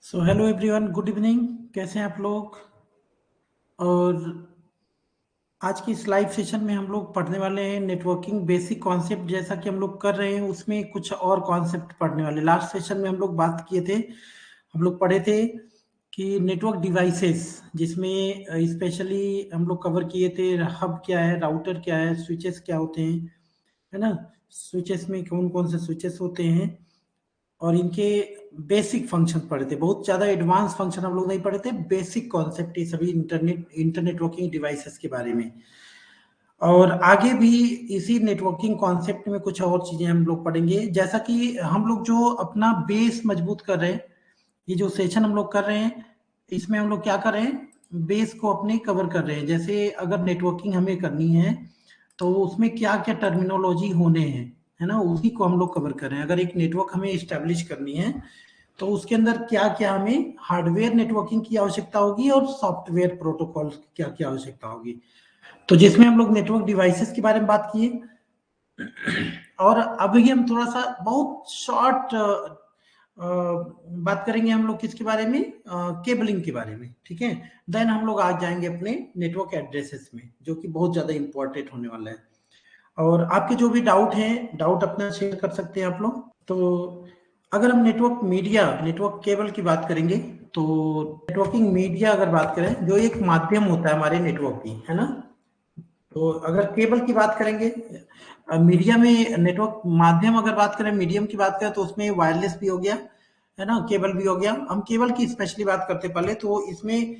So hello everyone, good evening. कैसे हैं आप लोग? और आज की इस लाइव सेशन में हम लोग पढ़ने वाले हैं नेटवर्किंग बेसिक कॉन्सेप्ट। जैसा कि हम लोग कर रहे हैं उसमें कुछ और कॉन्सेप्ट पढ़ने वाले। लास्ट सेशन में हम लोग बात किए थे, हम लोग पढ़े थे कि नेटवर्क डिवाइसेस, जिसमें स्पेशली हम लोग कवर किए थे हब क्या है, राउटर क्या है, स्विचेस क्या होते हैं, है ना। स्विचेस में कौन कौन से स्विचेस होते हैं और इनके बेसिक फंक्शन पढ़े थे। बहुत ज़्यादा एडवांस फंक्शन हम लोग नहीं पढ़े थे, बेसिक कॉन्सेप्ट ये सभी इंटरनेट वर्किंग डिवाइसेस के बारे में। और आगे भी इसी नेटवर्किंग कॉन्सेप्ट में कुछ और चीज़ें हम लोग पढ़ेंगे। जैसा कि हम लोग जो अपना बेस मजबूत कर रहे हैं, ये जो सेशन हम लोग कर रहे हैं, इसमें हम लोग क्या कर रहे हैं, बेस को अपने कवर कर रहे हैं। जैसे अगर नेटवर्किंग हमें करनी है तो उसमें क्या क्या टर्मिनोलॉजी होने हैं, है ना, उसी को हम लोग कवर कर रहे हैं। अगर एक नेटवर्क हमें इस्टेब्लिश करनी है तो उसके अंदर क्या क्या हमें हार्डवेयर नेटवर्किंग की आवश्यकता होगी और सॉफ्टवेयर प्रोटोकॉल की क्या क्या आवश्यकता होगी। तो जिसमें हम लोग नेटवर्क डिवाइसेस के बारे में बात किए। और अभी हम थोड़ा सा बहुत शॉर्ट बात करेंगे हम लोग किसके बारे में, केबलिंग के बारे में, ठीक है। देन हम लोग आ जाएंगे अपने नेटवर्क एड्रेसेस में, जो कि बहुत ज़्यादा इंपॉर्टेंट होने वाला है। और आपके जो भी डाउट हैं, डाउट अपना शेयर कर सकते हैं आप लोग। तो अगर हम नेटवर्क मीडिया, नेटवर्क केबल की बात करेंगे, तो नेटवर्किंग मीडिया अगर बात करें, जो एक माध्यम होता है हमारे नेटवर्क की, है ना। तो अगर केबल की बात करेंगे, मीडिया में नेटवर्क माध्यम अगर बात करें, मीडियम की बात करें, तो उसमें वायरलेस भी हो गया, है ना, केबल भी हो गया। हम केबल की स्पेशली बात करते हैं पहले, तो इसमें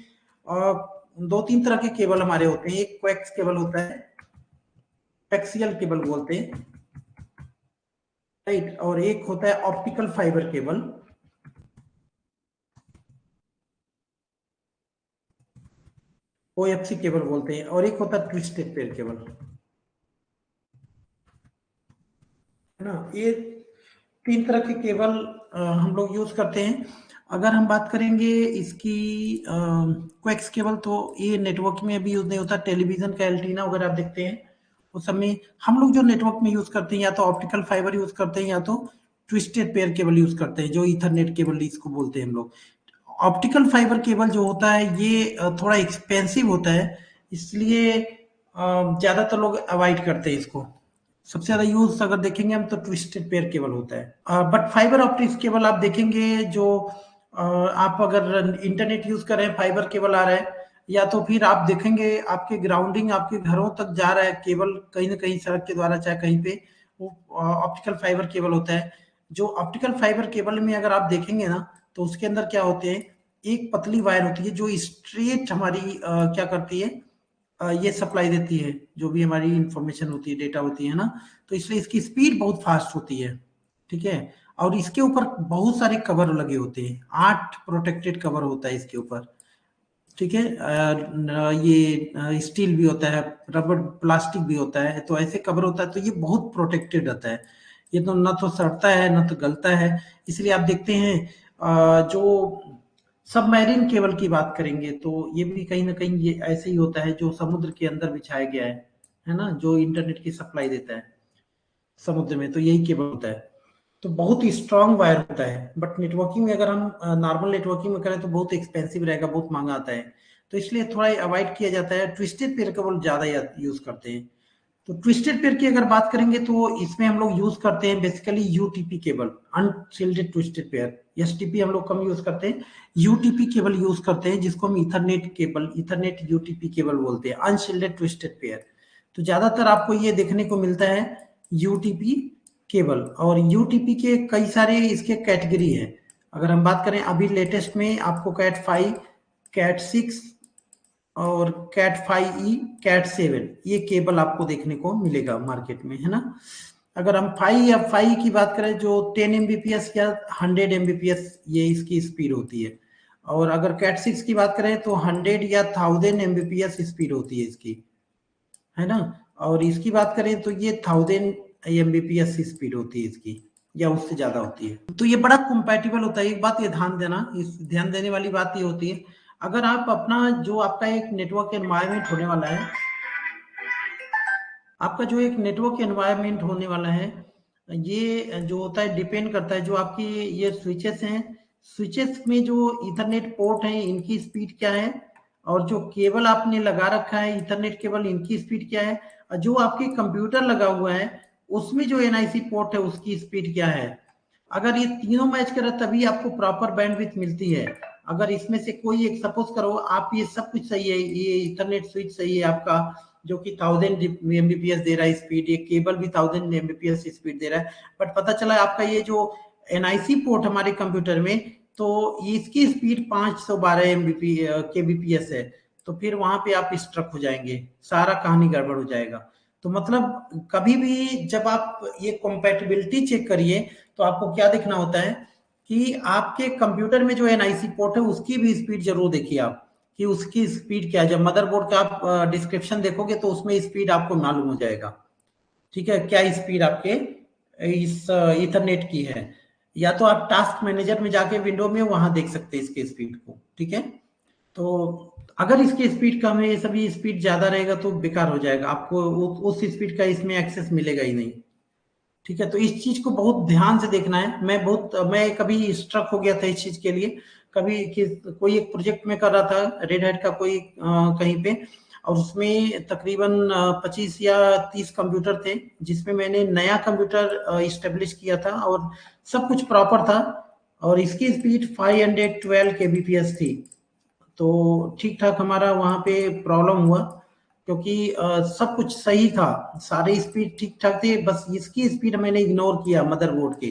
दो तीन तरह के केबल हमारे होते हैं। एक कोएक्स केबल होता है, एक्सियल केबल बोलते हैं, राइट। और एक होता है optical fibre cable, OFC cable बोलते हैं। और एक होता है ट्विस्टेड पेयर केबल, है ना। ये तीन तरह के केबल हम लोग यूज करते हैं। अगर हम बात करेंगे इसकी कोएक्स केबल, तो ये नेटवर्क में अभी यूज नहीं होता। टेलीविजन का एंटीना अगर आप देखते हैं उस समय हम लोग जो नेटवर्क में यूज करते हैं, या तो ऑप्टिकल फाइबर यूज करते हैं या तो ट्विस्टेड पेयर केबल यूज करते हैं, जो ईथरनेट केबल इसको बोलते हैं हम लोग। ऑप्टिकल फाइबर केबल जो होता है ये थोड़ा एक्सपेंसिव होता है, इसलिए ज्यादातर लोग अवॉइड करते हैं इसको। सबसे ज्यादा यूज अगर देखेंगे हम तो ट्विस्टेड पेयर केबल होता है। बट फाइबर ऑप्टिक्स केबल आप देखेंगे, जो आप अगर इंटरनेट यूज कर रहे हैं, फाइबर केबल आ रहा है, या तो फिर आप देखेंगे आपके ग्राउंडिंग आपके घरों तक जा रहा है केबल, कहीं ना कहीं सड़क के द्वारा चाहे कहीं पे, वो ऑप्टिकल फाइबर केबल होता है। जो ऑप्टिकल फाइबर केबल में अगर आप देखेंगे ना, तो उसके अंदर क्या होते हैं, एक पतली वायर होती है जो स्ट्रेट हमारी क्या करती है, ये सप्लाई देती है, जो भी हमारी इंफॉर्मेशन होती है, डेटा होती है ना। तो इसलिए इसकी स्पीड बहुत फास्ट होती है, ठीक है। और इसके ऊपर बहुत सारे कवर लगे होते हैं, 8 प्रोटेक्टेड कवर होता है इसके ऊपर, ठीक है। ये स्टील भी होता है, रबर प्लास्टिक भी होता है, तो ऐसे कवर होता है, तो ये बहुत प्रोटेक्टेड रहता है। ये तो ना तो सड़ता है ना तो गलता है। इसलिए आप देखते हैं जो सबमरीन केबल की बात करेंगे, तो ये भी कहीं ना कहीं ये ऐसे ही होता है, जो समुद्र के अंदर बिछाया गया है ना, जो इंटरनेट की सप्लाई देता है समुद्र में, तो यही केबल होता है। तो बहुत ही स्ट्रांग वायर होता है। बट नेटवर्किंग में अगर हम नॉर्मल नेटवर्किंग में करें तो बहुत एक्सपेंसिव रहेगा, बहुत महंगा आता है। तो इसलिए थोड़ा अवॉइड किया जाता है, ट्विस्टेड पेयर केबल ज्यादा यूज करते हैं। तो ट्विस्टेड पेयर की अगर बात करेंगे, तो इसमें हम लोग यूज करते हैं basically UTP cable, अनशिल्डेड twisted pair. STP हम लोग कम यूज करते हैं, यूटीपी केबल यूज करते हैं, जिसको हम Ethernet cable, Ethernet UTP cable बोलते हैं, अनशिल्डेड ट्विस्टेड पेयर। तो ज्यादातर आपको ये देखने को मिलता है यूटीपी केबल। और यूटीपी के कई सारे इसके कैटेगरी है। अगर हम बात करें अभी लेटेस्ट में, आपको कैट 5, कैट 6 और कैट 5E, कैट 7, ये केबल आपको देखने को मिलेगा मार्केट में, है ना। अगर हम 5 या 5 की बात करें, जो 10 एमबीपीएस या 100 एमबीपीएस ये इसकी स्पीड होती है। और अगर कैट 6 की बात करें तो 100 या 1000 एमबीपीएस स्पीड होती है इसकी, है ना। और इसकी बात करें तो ये 1000 एमबीपीएस स्पीड होती है इसकी, या उससे ज्यादा होती है। तो ये बड़ा कंपैटिबल होता है। एक बात ये ध्यान देना, इस ध्यान देने वाली बात ये होती है, अगर आप अपना जो आपका एक नेटवर्क एनवायरनमेंट होने वाला है, आपका जो एक नेटवर्क एनवायरनमेंट होने वाला है, ये जो होता है डिपेंड करता है, जो आपकी ये स्विचेस हैं, स्विचेस में जो इथरनेट पोर्ट है इनकी स्पीड क्या है, और जो केबल आपने लगा रखा है इथरनेट केबल इनकी स्पीड क्या है, और जो आपके कंप्यूटर लगा हुआ है उसमें जो एनआईसी पोर्ट है उसकी स्पीड क्या है। अगर ये तीनों मैच करे तभी आपको प्रॉपर बैंडविड्थ मिलती है। अगर इसमें से कोई एक, सपोज करो आप ये सब कुछ सही है, ये इथरनेट स्विच सही है आपका जो कि 1000 Mbps दे रहा है स्पीड, ये केबल भी 1000 Mbps स्पीड दे रहा है, बट पता चला आपका ये जो एनआईसी पोर्ट हमारे कंप्यूटर में, तो इसकी स्पीड 512 kbps है, तो फिर वहां पे आप स्ट्रक हो जाएंगे, सारा कहानी गड़बड़ हो जाएगा। तो मतलब कभी भी जब आप ये कंपैटिबिलिटी चेक करिए तो आपको क्या देखना होता है कि आपके कंप्यूटर में जो एनआईसी पोर्ट है उसकी भी स्पीड जरूर देखिए आप, कि उसकी स्पीड क्या है। जब मदरबोर्ड का आप डिस्क्रिप्शन देखोगे तो उसमें स्पीड आपको मालूम हो जाएगा, ठीक है, क्या स्पीड आपके इस इथरनेट की है। या तो आप टास्क मैनेजर में जाके विंडो में वहां देख सकते हैं इसके स्पीड को, ठीक है। तो अगर इसकी स्पीड कम है, ये सभी स्पीड ज्यादा रहेगा तो बेकार हो जाएगा, आपको उस स्पीड का इसमें एक्सेस मिलेगा ही नहीं, ठीक है। तो इस चीज को बहुत ध्यान से देखना है। मैं कभी स्ट्रक हो गया था इस चीज के लिए, कभी कोई एक प्रोजेक्ट में कर रहा था रेड हैट का कोई कहीं पे, और उसमें तकरीबन 25 या 30 कंप्यूटर थे, जिसमें मैंने नया कंप्यूटर इस्टेब्लिश किया था और सब कुछ प्रॉपर था, और इसकी स्पीड 512 kbps थी। तो ठीक ठाक हमारा वहां पे प्रॉब्लम हुआ, क्योंकि सब कुछ सही था, सारे स्पीड ठीक ठाक थे, बस इसकी स्पीड मैंने इग्नोर किया मदरबोर्ड के,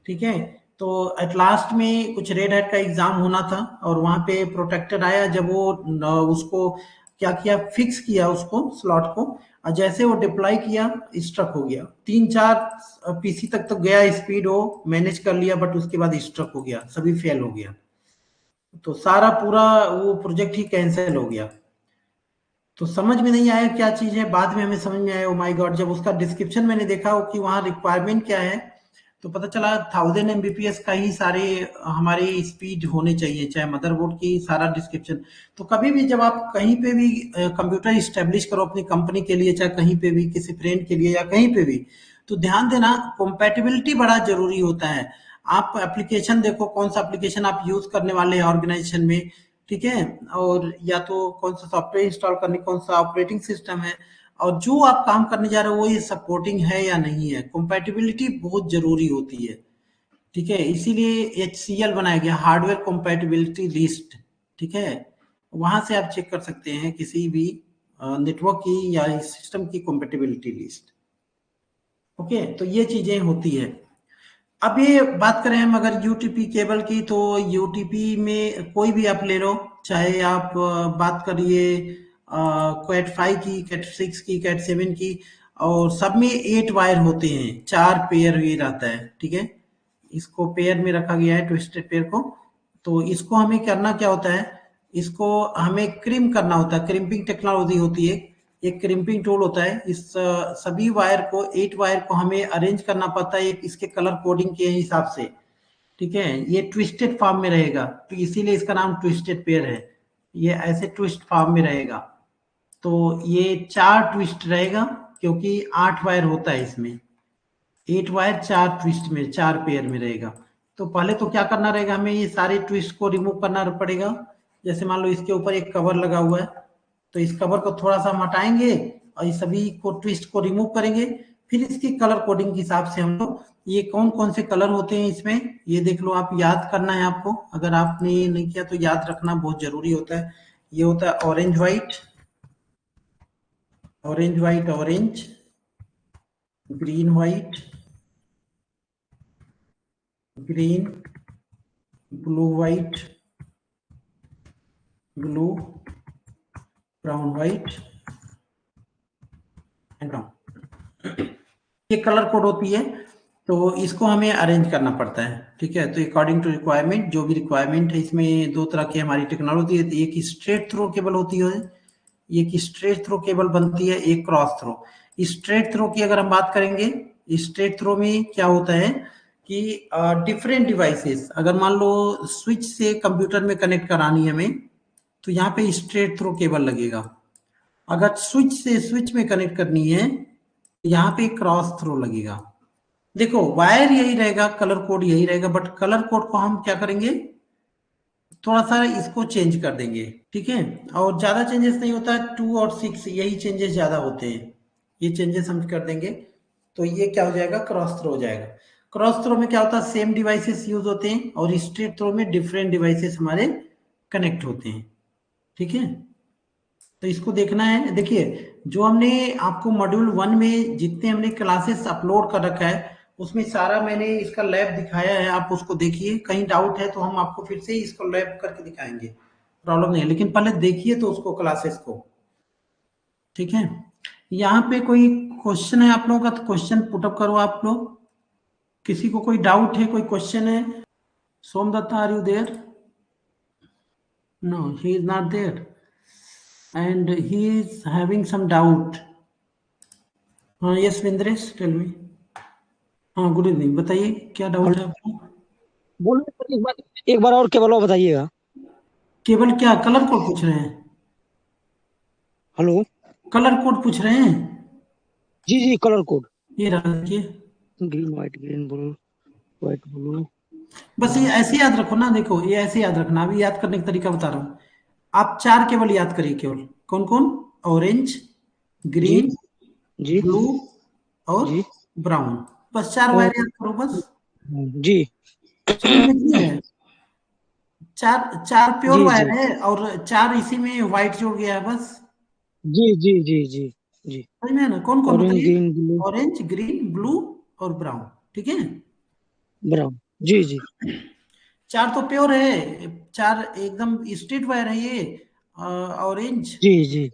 ठीक है। तो एट लास्ट में कुछ रेड हैट का एग्जाम होना था और वहां पे प्रोटेक्टर आया, जब वो उसको क्या किया, फिक्स किया उसको स्लॉट को, और जैसे वो डिप्लॉय किया स्ट्रक हो गया। 3-4 पीसी तक तो गया स्पीड, वो मैनेज कर लिया, बट उसके बाद स्ट्रक हो गया, सभी फेल हो गया, तो सारा पूरा वो प्रोजेक्ट ही कैंसिल हो गया। तो समझ में नहीं आया क्या चीज है, बाद में हमें समझ में आया, ओ माय गॉड, जब उसका डिस्क्रिप्शन मैंने देखा हो कि वहाँ रिक्वायरमेंट क्या है, तो पता चला 1000 Mbps का ही सारे हमारे स्पीड होने चाहिए, चाहे मदरबोर्ड की सारा डिस्क्रिप्शन। तो कभी भी जब आप कहीं पे भी कंप्यूटर स्टेब्लिश करो अपनी कंपनी के लिए, चाहे कहीं पे भी किसी फ्रेंड के लिए या कहीं पे भी, तो ध्यान देना कंपैटिबिलिटी बड़ा जरूरी होता है। आप एप्लीकेशन देखो, कौन सा एप्लीकेशन आप यूज करने वाले हैं ऑर्गेनाइजेशन में, ठीक है, और या तो कौन सा सॉफ्टवेयर इंस्टॉल करने, कौन सा ऑपरेटिंग सिस्टम है, और जो आप काम करने जा रहे हो वो ये सपोर्टिंग है या नहीं है। कंपैटिबिलिटी बहुत जरूरी होती है, ठीक है, इसीलिए HCL बनाया गया, हार्डवेयर कंपैटिबिलिटी लिस्ट, ठीक है। वहां से आप चेक कर सकते हैं किसी भी नेटवर्क की या सिस्टम की कंपैटिबिलिटी लिस्ट, ओके। तो ये चीजें होती है। अब ये बात करें हम अगर यूटीपी केबल की, तो यूटीपी में कोई भी आप ले लो, चाहे आप बात करिए कैट 5 की, कैट 6 की, कैट 7 की, और सब में 8 वायर होते हैं, 4 पेयर ही रहता है, ठीक है। इसको पेयर में रखा गया है, ट्विस्टेड पेयर को। तो इसको हमें करना क्या होता है, इसको हमें क्रिम करना होता है, क्रिम्पिंग टेक्नोलॉजी होती है, एक क्रिम्पिंग टूल होता है। इस सभी वायर को, 8 वायर को हमें अरेंज करना पड़ता है एक इसके कलर कोडिंग के हिसाब से, ठीक है। ये ट्विस्टेड फॉर्म में रहेगा, तो इसीलिए इसका नाम ट्विस्टेड पेयर है, ये ऐसे ट्विस्ट फॉर्म में रहेगा। तो ये 4 ट्विस्ट रहेगा, क्योंकि 8 वायर होता है इसमें, 8 वायर 4 ट्विस्ट में, 4 पेयर में रहेगा। तो पहले तो क्या करना रहेगा, हमें ये सारे ट्विस्ट को रिमूव करना पड़ेगा। जैसे मान लो इसके ऊपर एक कवर लगा हुआ है, तो इस कवर को थोड़ा सा हटाएंगे और इस सभी को ट्विस्ट को रिमूव करेंगे। फिर इसकी कलर कोडिंग के हिसाब से हम लोग, ये कौन कौन से कलर होते हैं इसमें, ये देख लो, आप याद करना है आपको, अगर आपने नहीं किया तो याद रखना बहुत जरूरी होता है। ये होता है orange white, orange white orange, green white green, blue white blue, brown white and brown, ये कलर कोड होती है। तो इसको हमें अरेंज करना पड़ता है, ठीक है। तो अकॉर्डिंग टू रिक्वायरमेंट, जो भी रिक्वायरमेंट है, इसमें दो तरह की हमारी टेक्नोलॉजी है, एक स्ट्रेट थ्रो केबल होती है, एक स्ट्रेट थ्रो केबल बनती है, एक क्रॉस थ्रो। स्ट्रेट थ्रो की अगर हम बात करेंगे, स्ट्रेट थ्रो में क्या होता है कि डिफरेंट डिवाइसेस, अगर मान लो स्विच से कंप्यूटर में कनेक्ट करानी है हमें, तो यहाँ पे स्ट्रेट थ्रो केबल लगेगा। अगर स्विच से स्विच में कनेक्ट करनी है, यहाँ पे क्रॉस थ्रो लगेगा। देखो वायर यही रहेगा, कलर कोड यही रहेगा, बट कलर कोड को हम क्या करेंगे, थोड़ा सा इसको चेंज कर देंगे, ठीक है। और ज्यादा चेंजेस नहीं होता है, 2 और 6 यही चेंजेस ज्यादा होते हैं, ये चेंजेस हम कर देंगे। तो ये क्या हो जाएगा, क्रॉस थ्रो हो जाएगा। क्रॉस थ्रो में क्या होता है, सेम डिवाइसेस यूज होते हैं, और स्ट्रेट थ्रो में डिफरेंट डिवाइसेस हमारे कनेक्ट होते हैं, ठीक है। तो इसको देखना है। देखिए जो हमने आपको मॉड्यूल 1 में जितने हमने क्लासेस अपलोड कर रखा है, उसमें सारा मैंने इसका लैब दिखाया है, आप उसको देखिए। कहीं डाउट है तो हम आपको फिर से इसको लैब करके दिखाएंगे, प्रॉब्लम नहीं है, लेकिन पहले देखिए तो उसको, क्लासेस को, ठीक है। यहाँ पे कोई क्वेश्चन है आप लोगों का, तो क्वेश्चन पुटअप करो आप लोग। किसी को कोई डाउट है, कोई क्वेश्चन है? Somdatta, are you there? No, he is not there and he is having some doubt. हाँ यस विंद्रेश, टेल मी। हाँ गुड इवनिंग, बताइए क्या डाउट हेलो। है आपको? बोलो सर, एक बार और केवल और बताइएगा। केवल क्या कलर कोड पूछ रहे हैं? हेलो। कलर कोड पूछ रहे हैं? जी जी, कलर कोड। ये रहा देखिए। Green white green blue, white blue. बस ये ऐसे याद रखो ना, देखो ये ऐसे याद रखना, अभी याद करने का तरीका बता रहा हूँ। आप 4 केवल याद करिए, केवल कौन कौन? ऑरेंज, जी ग्रीन, जी ब्लू और जी। ब्राउन। बस 4 और वायर याद करो बस। जी 4 में नहीं है, 4 4 प्योर जी वायर जी है, और 4 इसी में व्हाइट जुड़ गया है बस। जी जी जी जी जी। समझ में है ना, कौन कौन ऑरेंज बताइए? Green blue orange, green, blue और ब्राउन, ठीक है। ब्राउन। जी जी 4 तो प्योर है, 4 एकदम स्ट्रेट वायर है ये। ऑरेंज, जी जी।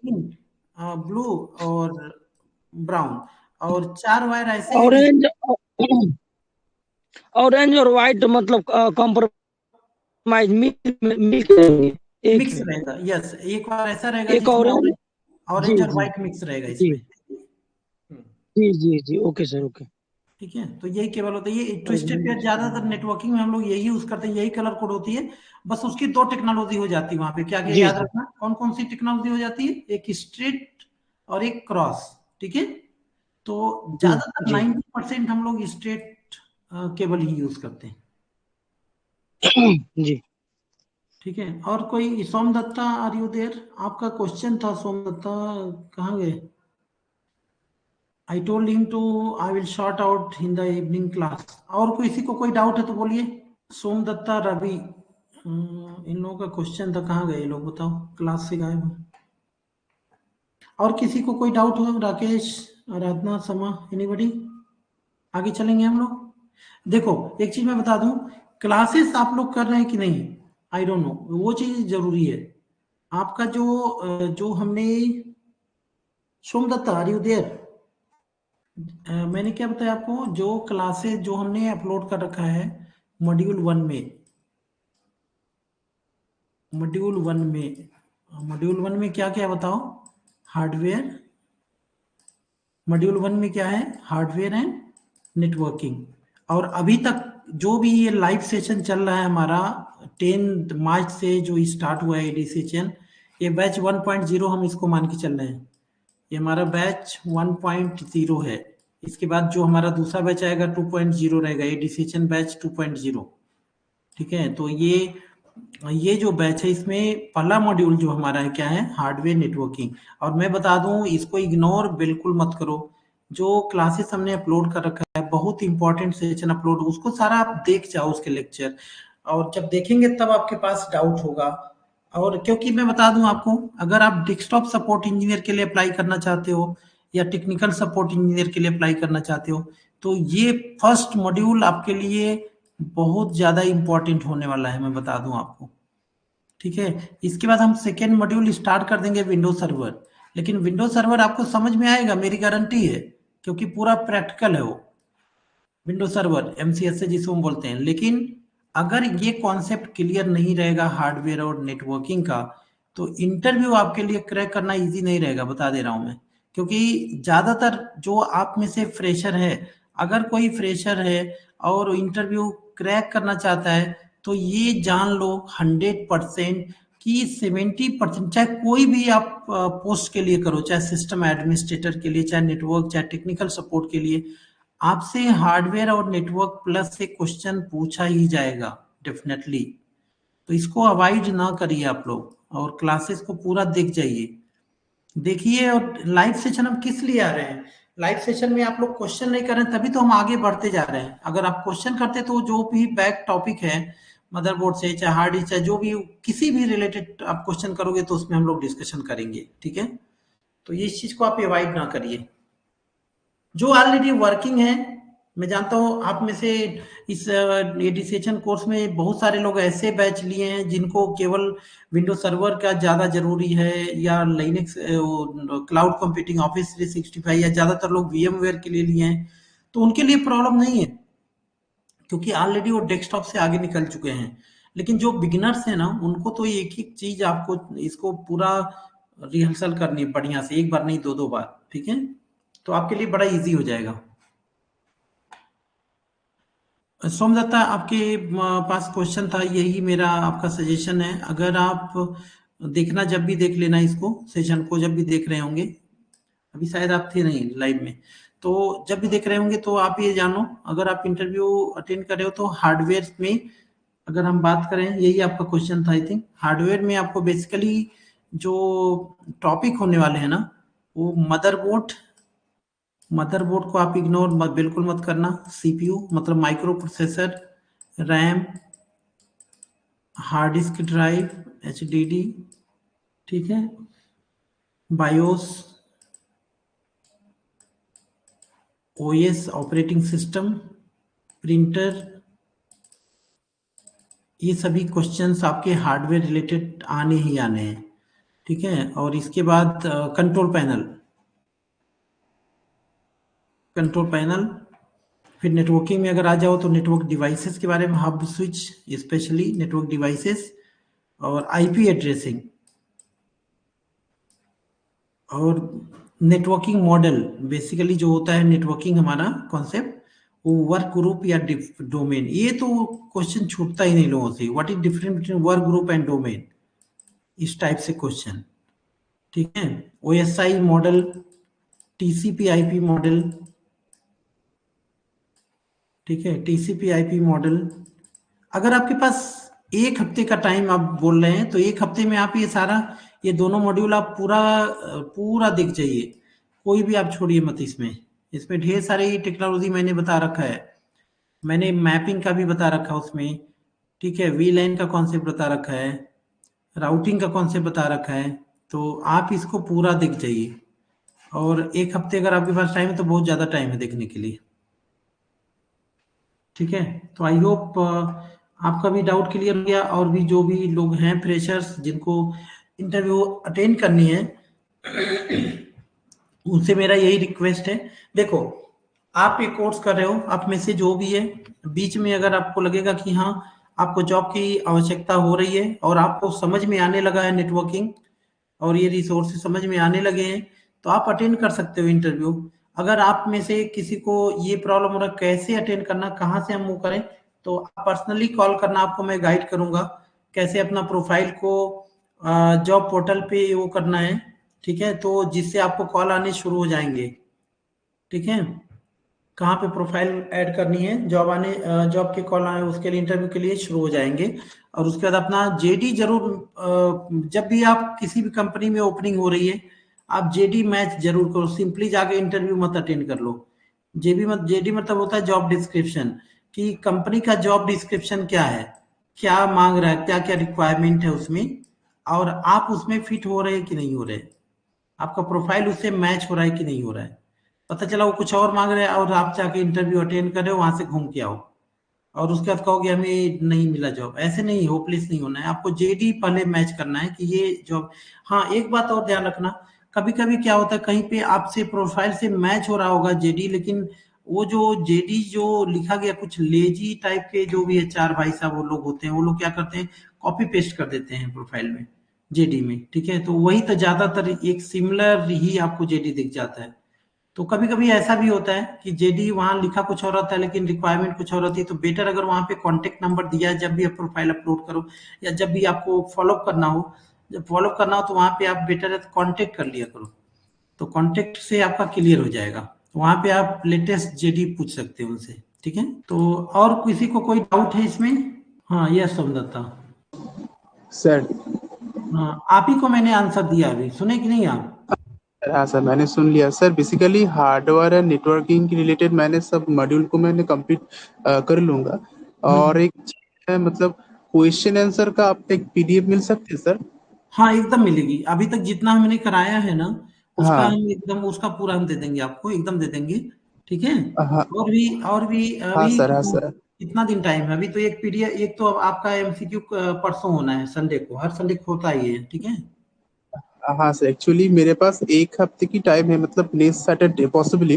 ब्लू और ब्राउन। और 4 वायर ऐसे हैं कि ऑरेंज ऑरेंज और व्हाइट मतलब कंप्रोमाइज मिल्क रहेंगे एक मिक्स में। रहेगा, यस, एक वायर ऐसा रहेगा एक जिसमें ऑरेंज। ऑरेंज, जी ऑरेंज और जी व्हाइट मिक्स रहेगा जी इसमें। हम्म, जी जी जी। Okay sir, okay. ठीक है। तो यही केवल होता है, ये ट्विस्टेड पेयर ऑरेंज। ज्यादातर नेटवर्किंग में हम लोग यही यूज करते हैं, यही कलर कोड होती है। बस उसकी 2 टेक्नोलॉजी हो जाती है वहां पे, क्या क्या जी याद जी रखना, कौन कौन सी टेक्नोलॉजी हो जाती है, एक स्ट्रेट और एक क्रॉस, ठीक है। तो जी ज्यादातर जी 90% हम लोग स्ट्रेट केबल ही यूज करते हैं, जी। ठीक है। और कोई, सोमदत्ता आर यू देयर? आपका क्वेश्चन था सोमदत्ता, कहाँ गए? I told him to, I will sort out in the evening class. और किसी को कोई डाउट है तो बोलिए। सोमदत्ता, रवि, इन लोगों का क्वेश्चन था, कहाँ गए ये लोग बताओ, क्लास से गायब हैं। और किसी को कोई डाउट हो? राकेश, आराधना, समा, एनीबडी? आगे चलेंगे हम लोग। देखो एक चीज मैं बता दूं, क्लासेस आप लोग कर रहे हैं कि नहीं, आई डोंट नो, वो चीज जरूरी है। आपका जो हमने, सोमदत्ता आर यू देयर? मैंने क्या बताया आपको, जो क्लासेस जो हमने अपलोड कर रखा है मॉड्यूल 1 में, मॉड्यूल 1 में, मॉड्यूल 1 में क्या क्या बताओ? हार्डवेयर, मॉड्यूल 1 में क्या है, हार्डवेयर एंड नेटवर्किंग। और अभी तक जो भी ये लाइव सेशन चल रहा है हमारा, 10 मार्च से जो स्टार्ट हुआ है एडी सेशन, ये बैच 1.0 हम इसको मान के चल रहे हैं, ये हमारा बैच 1.0 है। इसके बाद जो हमारा दूसरा बैच आएगा 2.0 रहेगा, एडी सेशन बैच 2.0, ठीक है। तो ये जो बैच है, इसमें पहला मॉड्यूल जो हमारा है क्या है, हार्डवेयर नेटवर्किंग। और मैं बता दूं, इसको इग्नोर बिल्कुल मत करो। जो क्लासेस हमने अपलोड कर रखा है, बहुत इंपॉर्टेंट सेशन अपलोड, उसको सारा आप देख जाओ उसके लेक्चर। और जब देखेंगे तब आपके पास डाउट होगा। और क्योंकि मैं बता दूं आपको, अगर आप डेस्कटॉप सपोर्ट इंजीनियर के लिए अप्लाई करना चाहते हो, या टेक्निकल सपोर्ट इंजीनियर के लिए अप्लाई करना चाहते हो, तो ये फर्स्ट मॉड्यूल आपके लिए बहुत ज्यादा इंपॉर्टेंट होने वाला है, मैं बता दूं आपको, ठीक है। इसके बाद हम सेकेंड मॉड्यूल स्टार्ट कर देंगे, विंडोज सर्वर। लेकिन विंडोज सर्वर आपको समझ में आएगा, मेरी गारंटी है, क्योंकि पूरा प्रैक्टिकल है वो, विंडोज सर्वर एमसीएस से जिसको हम बोलते हैं। लेकिन अगर ये कॉन्सेप्ट क्लियर नहीं रहेगा हार्डवेयर और नेटवर्किंग का, तो इंटरव्यू आपके लिए क्रैक करना इजी नहीं रहेगा, बता दे रहा हूं मैं। क्योंकि ज्यादातर जो आप में से फ्रेशर है, अगर कोई फ्रेशर है और इंटरव्यू क्रैक करना चाहता है, तो ये जान लो 100% कि 70%, चाहे कोई भी आप पोस्ट के लिए करो, चाहे सिस्टम एडमिनिस्ट्रेटर के लिए, चाहे नेटवर्क, चाहे टेक्निकल सपोर्ट के लिए, आपसे हार्डवेयर और नेटवर्क प्लस से क्वेश्चन पूछा ही जाएगा डेफिनेटली। तो इसको अवॉइड ना करिए आप लोग, और क्लासेस को पूरा देख जाइए, देखिए। और लाइव सेशन हम किस लिए आ रहे हैं? लाइव सेशन में आप लोग क्वेश्चन नहीं कर रहे हैं, तभी तो हम आगे बढ़ते जा रहे हैं। अगर आप क्वेश्चन करते तो जो भी बैक टॉपिक है, मदरबोर्ड से चाहे हार्ड डिस्क, चाहे जो भी किसी भी रिलेटेड आप क्वेश्चन करोगे तो उसमें हम लोग डिस्कशन करेंगे, ठीक है। तो ये इस चीज को आप अवॉइड ना करिए। जो ऑलरेडी वर्किंग है, मैं जानता हूँ आप में से इस एडिसेशन कोर्स में बहुत सारे लोग ऐसे बैच लिए हैं जिनको केवल विंडोज सर्वर का ज़्यादा जरूरी है, या लाइनेक्स क्लाउड कंप्यूटिंग ऑफिस 365, या ज़्यादातर लोग VMware के लिए लिए हैं। तो उनके लिए प्रॉब्लम नहीं है, क्योंकि ऑलरेडी वो डेस्कटॉप से आगे निकल चुके हैं। लेकिन जो बिगिनर्स हैं ना, उनको तो एक एक चीज आपको इसको पूरा रिहर्सल करनी है बढ़िया से, एक बार नहीं दो दो बार, ठीक है। तो आपके लिए बड़ा इजी हो जाएगा। सोमदत्ता, आपके पास क्वेश्चन था, यही मेरा आपका सजेशन है। अगर आप देखना, जब भी देख लेना इसको, सेशन को जब भी देख रहे होंगे, अभी शायद आप थे नहीं लाइव में, तो जब भी देख रहे होंगे तो आप ये जानो, अगर आप इंटरव्यू अटेंड कर रहे हो तो हार्डवेयर में अगर हम बात करें, यही आपका क्वेश्चन था आई थिंक, हार्डवेयर में आपको बेसिकली जो टॉपिक होने वाले हैं ना, वो मदरबोर्ड, मदरबोर्ड को आप इग्नोर बिल्कुल मत करना। CPU मतलब micro processor, RAM, hard disk drive, HDD, ठीक है, BIOS, OS operating system, printer, ये सभी क्वेश्चंस आपके हार्डवेयर रिलेटेड आने ही आने हैं, ठीक है। और इसके बाद कंट्रोल पैनल, कंट्रोल पैनल, फिर नेटवर्किंग में अगर आ जाओ तो नेटवर्क डिवाइसेस के बारे में, hub switch, specially network devices, और IP एड्रेसिंग, और नेटवर्किंग मॉडल। बेसिकली जो होता है नेटवर्किंग हमारा कॉन्सेप्ट, वो वर्क ग्रुप या डोमेन, ये तो क्वेश्चन छूटता ही नहीं लोगों से। What is difference between work group and domain, इस टाइप से क्वेश्चन, ठीक है। OSI मॉडल, TCP/IP मॉडल, ठीक है, TCP/IP मॉडल। अगर आपके पास एक हफ्ते का टाइम आप बोल रहे हैं, तो एक हफ्ते में आप ये सारा, ये दोनों मॉड्यूल आप पूरा पूरा देख जाइए, कोई भी आप छोड़िए मत इसमें। इसमें ढेर सारी टेक्नोलॉजी मैंने बता रखा है, मैंने मैपिंग का भी बता रखा है उसमें, ठीक है, VLAN का कॉन्सेप्ट बता रखा है, राउटिंग का कॉन्सेप्ट बता रखा है। तो आप इसको पूरा देख जाइए, और एक हफ्ते अगर आपके पास टाइम है तो बहुत ज़्यादा टाइम है देखने के लिए, ठीक है। तो आई होप आपका भी डाउट क्लियर हो गया, और भी जो भी लोग हैं फ्रेशर्स जिनको इंटरव्यू अटेंड करनी है, उनसे मेरा यही रिक्वेस्ट है। देखो, आप ये कोर्स कर रहे हो, आप में से जो भी है, बीच में अगर आपको लगेगा कि हाँ आपको जॉब की आवश्यकता हो रही है, और आपको समझ में आने लगा है नेटवर्किंग, और ये रिसोर्सेज समझ में आने लगे हैं, तो आप अटेंड कर सकते हो इंटरव्यू। अगर आप में से किसी को ये प्रॉब्लम हो रहा है कैसे अटेंड करना, कहाँ से हम मूव करें, तो आप पर्सनली कॉल करना, आपको मैं गाइड करूंगा कैसे अपना प्रोफाइल को जॉब पोर्टल पे वो करना है, ठीक है। तो जिससे आपको कॉल आने शुरू हो जाएंगे, ठीक है, कहाँ पे प्रोफाइल ऐड करनी है, जॉब आने, जॉब के कॉल आए उसके लिए, इंटरव्यू के लिए शुरू हो जाएंगे। और उसके बाद अपना JD जरूर, जब भी आप किसी भी कंपनी में ओपनिंग हो रही है, आप JD मैच जरूर करो, सिंपली जाके इंटरव्यू मत अटेंड कर लो। JD मतलब होता है जॉब डिस्क्रिप्शन, कि कंपनी का जॉब डिस्क्रिप्शन क्या है, क्या मांग रहा है, क्या क्या रिक्वायरमेंट है उसमें, और आप उसमें फिट हो रहे हैं कि नहीं हो रहे, आपका प्रोफाइल उससे मैच हो रहा है कि नहीं हो रहा है। पता चला वो कुछ और मांग रहे हैं, और आप जाके इंटरव्यू अटेंड कर रहे हो, वहां से घूम के आओ, और उसके बाद कहोगे हमें नहीं मिला जॉब। ऐसे नहीं, होपलेस नहीं होना है, आपको JD पहले मैच करना है कि ये जॉब। हाँ, एक बात और ध्यान रखना, कभी कभी क्या होता है, कहीं पे आपसे प्रोफाइल से मैच हो रहा होगा JD, लेकिन वो जो JD जो लिखा गया, कुछ लेजी टाइप के जो भी HR भाई साहब वो लोग होते हैं, वो लोग क्या करते हैं, कॉपी पेस्ट कर देते हैं प्रोफाइल में, JD में, ठीक है। तो वही तो ज्यादातर एक सिमिलर ही आपको JD दिख जाता है। तो कभी कभी ऐसा भी होता है कि JD वहां लिखा कुछ और होता है, लेकिन रिक्वायरमेंट कुछ और होती है। तो बेटर अगर वहां पे कांटेक्ट नंबर दिया है, जब भी आप प्रोफाइल अपलोड करो, या जब भी आपको फॉलो करना हो, जब फॉलो करना हो तो वहां पे आप बेटर है तो कांटेक्ट कर लिया करो, तो कांटेक्ट से आपका क्लियर हो जाएगा। तो वहां पे आप लेटेस्ट जेडी पूछ सकते हो उनसे, ठीक है। तो और किसी को कोई डाउट है इसमें? हाँ, यस सोमदत्ता। सर। हाँ, आप ही को मैंने आंसर दिया, अभी सुने कि नहीं आप? हाँ सर, मैंने सुन लिया sir. Basically hardware and networking के रिलेटेड मैंने सब मॉड्यूल को मैंने कंप्लीट कर लूंगा। और एक चीज है, मतलब क्वेश्चन आंसर का आप एक पीडीएफ मिल सकती है सर? हाँ, एकदम मिलेगी। अभी तक जितना हमने कराया है ना, उसका हाँ हम एकदम उसका पूरा हम दे देंगे आपको, एकदम दे देंगे, ठीक है। हाँ और भी हाँ अभी सर। हाँ सर। कितना दिन टाइम है? अभी तो एक पीडीएफ, एक तो अब आपका एमसीक्यू परसों होना है, संडे को, हर संडे को होता ही है, ठीक है। हाँ सर, एक्चुअली मेरे पास एक हफ्ते की टाइम है, मतलब नेक्स्ट सैटरडे पॉसिबली।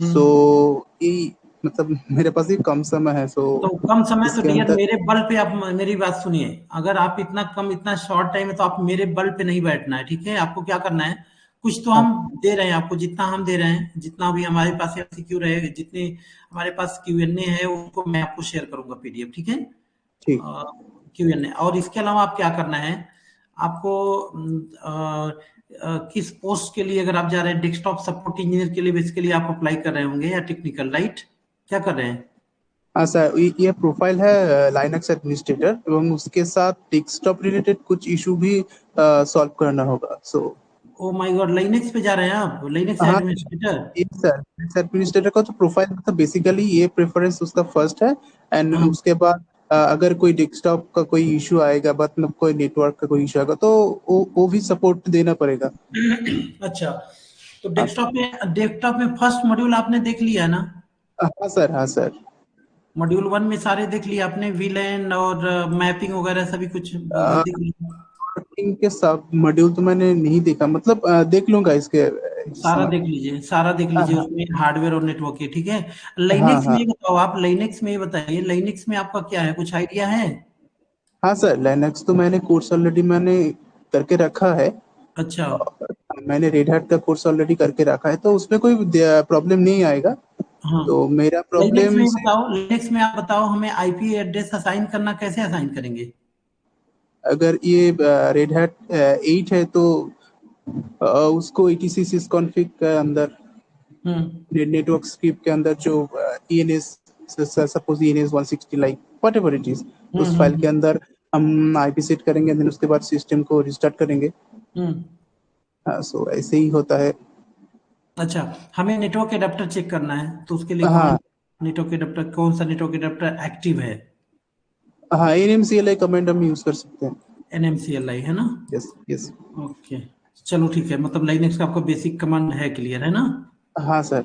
सो हम्म ये मतलब मेरे पास ये कम समय है, सो तो कम समय तो इसके डियर अंदर। मेरे बल पे आप मेरी बात सुनिए। अगर आप इतना कम, इतना शॉर्ट टाइम है, तो आप मेरे बल पे नहीं बैठना है, ठीक है। आपको क्या करना है, कुछ तो हम हाँ दे रहे हैं आपको, जितना हम दे रहे हैं, जितना भी हमारे पास एमसीक्यू रहेगा, जितने हमारे पास क्यूएनए है, उसको मैं आपको शेयर करूंगा पीडीएफ, ठीक है। ठीक। क्यूएनए, और इसके अलावा आप क्या करना है, आपको किस पोस्ट के लिए अगर आप जा रहे हैं, डेस्कटॉप सपोर्ट इंजीनियर के लिए बेसिकली आप अप्लाई कर रहे होंगे, या टेक्निकल, राइट? क्या कर रहे हैं? हाँ सर, ये प्रोफाइल है लाइनक्स एडमिनिस्ट्रेटर, एवं उसके साथ डेस्कटॉप रिलेटेड कुछ इशू भी सॉल्व करना होगा। सो ओ माय गॉड, लाइनेक्स पे जा रहे हैं आप, लाइनेक्स हाँ, एडमिनिस्ट्रेटर? ये सर लाइनक्स एडमिनिस्ट्रेटर का जो प्रोफाइल, मतलब बेसिकली ये प्रेफरेंस उसका फर्स्ट है। एंड हाँ। उसके बाद अगर कोई डेस्कटॉप का कोई इशू आएगा, मतलब कोई नेटवर्क का कोई इशू आएगा, तो वो भी सपोर्ट देना पड़ेगा। अच्छा, तो हाँ डेस्कटॉप में फर्स्ट मॉड्यूल आपने देख लिया है ना? हाँ सर। हाँ सर। मॉड्यूल वन में सारे देख लिया आपने, वीलैन और मैपिंग वगैरह सभी कुछ देख लिया? इनके सब मॉड्यूल तो मैंने नहीं देखा, मतलब देख लूंगा इसके इस सारा समय। देख लीजिए, सारा देख हाँ लीजिए, हाँ उसमें हार्डवेयर और नेटवर्क है, ठीक है। हाँ लाइनेक्स में हाँ। ये बताओ, आप लाइनेक्स में ये बताइए, लाइनेक्स में आपका क्या है, कुछ आइडिया है? हाँ सर, लाइनक्स तो मैंने कोर्स ऑलरेडी मैंने करके रखा है। अच्छा। और मैंने रेड हैट का कोर्स ऑलरेडी करके रखा है, तो उसमें कोई प्रॉब्लम नहीं आएगा। हाँ, तो मेरा लाइनेक्स में प्रॉब्लम ये से, बताओ, लाइनेक्स में आप बताओ हमें आईपी एड्रेस असाइन करना कैसे असाइन करेंगे? अगर ये रेड हैट 8 है तो उसको etc sysconfig के अंदर, हम्म नेटवर्क स्क्रिप्ट के अंदर, जो ENS, suppose ENS 160, like whatever it is, hmm उस फाइल हम्म के अंदर हम आईपी सेट करेंगे, देन उसके बाद सिस्टम को रिस्टार्ट करेंगे। हम्म। हाँ, सो ऐसे ही होता है। अच्छा, हमें नेटवर्क एडाप्टर चेक करना है, तो उसके लिए हाँ कमांड, नेटवर्क एडाप्टर, कौन सा नेटवर्क एडाप्टर एक्टिव है? हाँ, NMCLI कमांड हम यूज कर सकते हैं। एनएमसीएलआई है ना? Yes yes. ओके, चलो ठीक है, मतलब लाइनेक्स का आपका बेसिक कमांड है, क्लियर है ना? हाँ सर।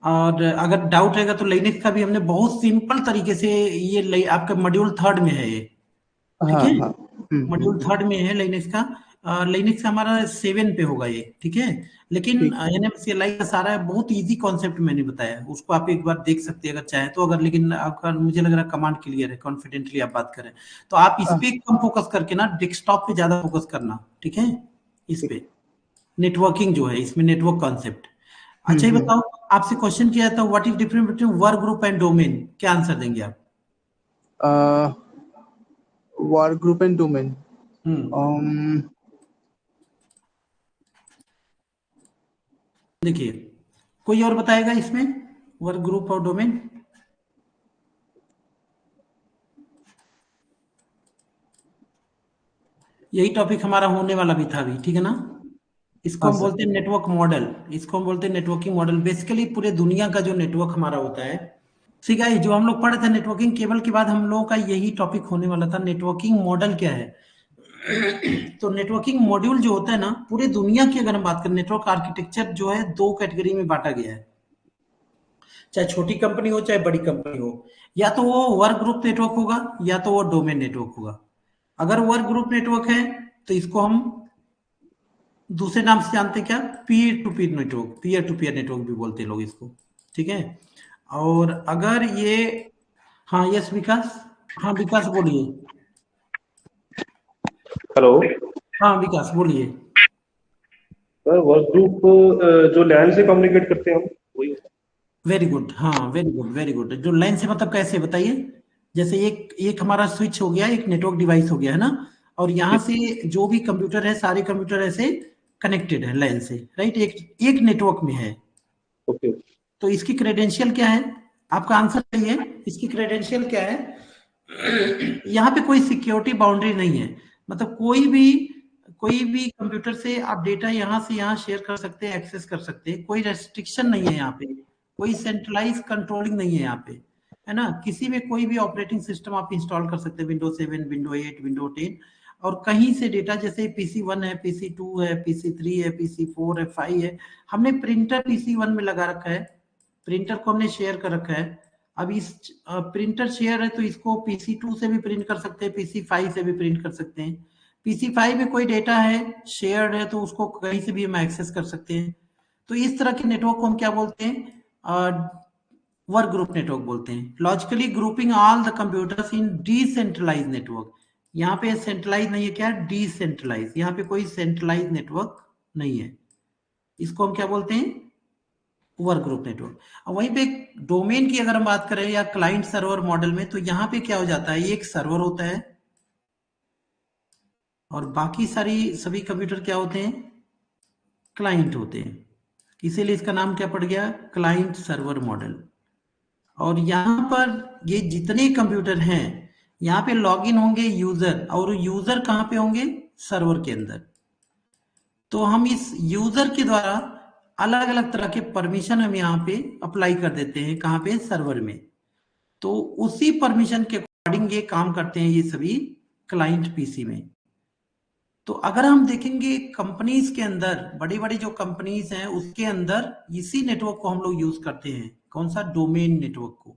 और अगर डाउट रहेगा तो लाइनेक्स का भी हमने बहुत सिंपल तरीके से, आपका मॉड्यूल थर्ड में है ये, ठीक हाँ है। हाँ। मॉड्यूल थर्ड में है लाइनेक्स का। लाइनेक्स का हमारा 7 पे होगा ये, ठीक है। लेकिन ठीक। एनएमसीएलआई का सारा बहुत इजी कॉन्सेप्ट मैंने बताया, उसको आप एक बार देख सकते हैं अगर चाहें तो। अगर, लेकिन आपका मुझे लग रहा है कमांड क्लियर है, कॉन्फिडेंटली आप बात करें, तो आप इस पे कम फोकस करके ना, डेस्कटॉप पे ज्यादा फोकस करना, ठीक है। इस ठीक। पे नेटवर्किंग जो है, इसमें नेटवर्क कॉन्सेप्ट। अच्छा, ये हम्म। बताओ, आपसे क्वेश्चन किया था what is difference between work group and domain, क्या आंसर देंगे आप? War group and domain. हम्म देखिए, कोई और बताएगा इसमें, वर्क ग्रुप और डोमेन? यही टॉपिक हमारा होने वाला भी था अभी, ठीक है ना। इसको हाँ हम सर। बोलते हैं नेटवर्क मॉडल, इसको हम बोलते हैं नेटवर्किंग मॉडल। बेसिकली पूरे दुनिया का जो नेटवर्क हमारा होता है, ठीक है, जो हम लोग पढ़े थे नेटवर्किंग केबल के बाद, हम लोगों का यही टॉपिक होने वाला था, नेटवर्किंग मॉडल क्या है। तो नेटवर्किंग मॉड्यूल जो होता है ना, पूरे दुनिया की अगर हम बात करें, नेटवर्क आर्किटेक्चर जो है दो कैटेगरी में बांटा गया है, चाहे छोटी कंपनी हो चाहे बड़ी कंपनी हो। या तो वो वर्क ग्रुप नेटवर्क होगा, या तो वो डोमेन नेटवर्क होगा। अगर वर्क ग्रुप नेटवर्क है, तो इसको हम दूसरे नाम से जानते हैं, क्या, peer to peer network, peer to peer network भी बोलते हैं लोग इसको, ठीक है। और अगर ये, हाँ यस विकास, हाँ विकास बोलिए। हेलो हाँ विकास बोलिए। सर, वर्क ग्रुप जो लैन से कम्युनिकेट करते हैं हम, वही। वेरी गुड, हाँ वेरी गुड वेरी गुड। जो लाइन से मतलब कैसे बताइए? जैसे एक एक हमारा स्विच हो गया, एक नेटवर्क डिवाइस हो गया है ना, और यहाँ ठीक। से जो भी कंप्यूटर है, सारे कंप्यूटर ऐसे कनेक्टेड है लाइन से, राइट, एक एक नेटवर्क में है। ओके। तो इसकी क्रेडेंशियल क्या है? आपका आंसर सही है। इसकी क्रेडेंशियल क्या है? यहाँ पे कोई सिक्योरिटी बाउंड्री नहीं है, मतलब कोई भी कंप्यूटर से आप डेटा यहाँ से यहाँ शेयर कर सकते हैं, एक्सेस कर सकते हैं, कोई रेस्ट्रिक्शन नहीं है यहाँ पे, कोई सेंट्रलाइज कंट्रोलिंग नहीं है यहाँ पे, है ना। किसी में कोई भी ऑपरेटिंग सिस्टम आप इंस्टॉल कर सकते हैं, विंडो 7, विंडो 8, विंडो 10, और कहीं से डेटा, जैसे PC1 है, PC2 है, PC3 है, PC4 है, 5 है, हमने प्रिंटर PC1 में लगा रखा है, प्रिंटर को हमने शेयर कर रखा है। अब इस प्रिंटर शेयर है तो इसको PC2 से भी प्रिंट कर सकते हैं, PC5 से भी प्रिंट कर सकते हैं। PC5 में कोई डेटा है, शेयर्ड है, तो उसको कहीं से भी हम एक्सेस कर सकते हैं। तो इस तरह के नेटवर्क को हम क्या बोलते हैं? वर्क ग्रुप नेटवर्क बोलते हैं। Logically grouping all the computers in decentralise network. यहाँ पे सेंट्रलाइज नहीं है, क्या? डिसेंट्रलाइज। यहाँ पे कोई सेंट्रलाइज नेटवर्क नहीं है, इसको हम क्या बोलते हैं? Work group network. और वहीं पे डोमेन की अगर हम बात करें या क्लाइंट सर्वर मॉडल में, तो यहाँ पे क्या हो जाता है, एक सर्वर होता है और बाकी सभी कंप्यूटर क्या होते हैं? क्लाइंट होते हैं। इसीलिए इसका नाम क्या पड़ गया? Client server model. और यहाँ पर ये जितने कंप्यूटर हैं, यहाँ पे लॉगिन होंगे यूजर, और यूजर कहाँ पे होंगे? सर्वर के अंदर। तो हम इस यूजर के द्वारा अलग अलग तरह के परमिशन हम यहाँ पे अप्लाई कर देते हैं, कहाँ पे? सर्वर में। तो उसी परमिशन के अकॉर्डिंग ये काम करते हैं ये सभी क्लाइंट पीसी में। तो अगर हम देखेंगे कंपनीज के अंदर, बड़ी बड़ी जो कंपनीज हैं उसके अंदर इसी नेटवर्क को हम लोग यूज करते हैं। कौन सा? डोमेन नेटवर्क को।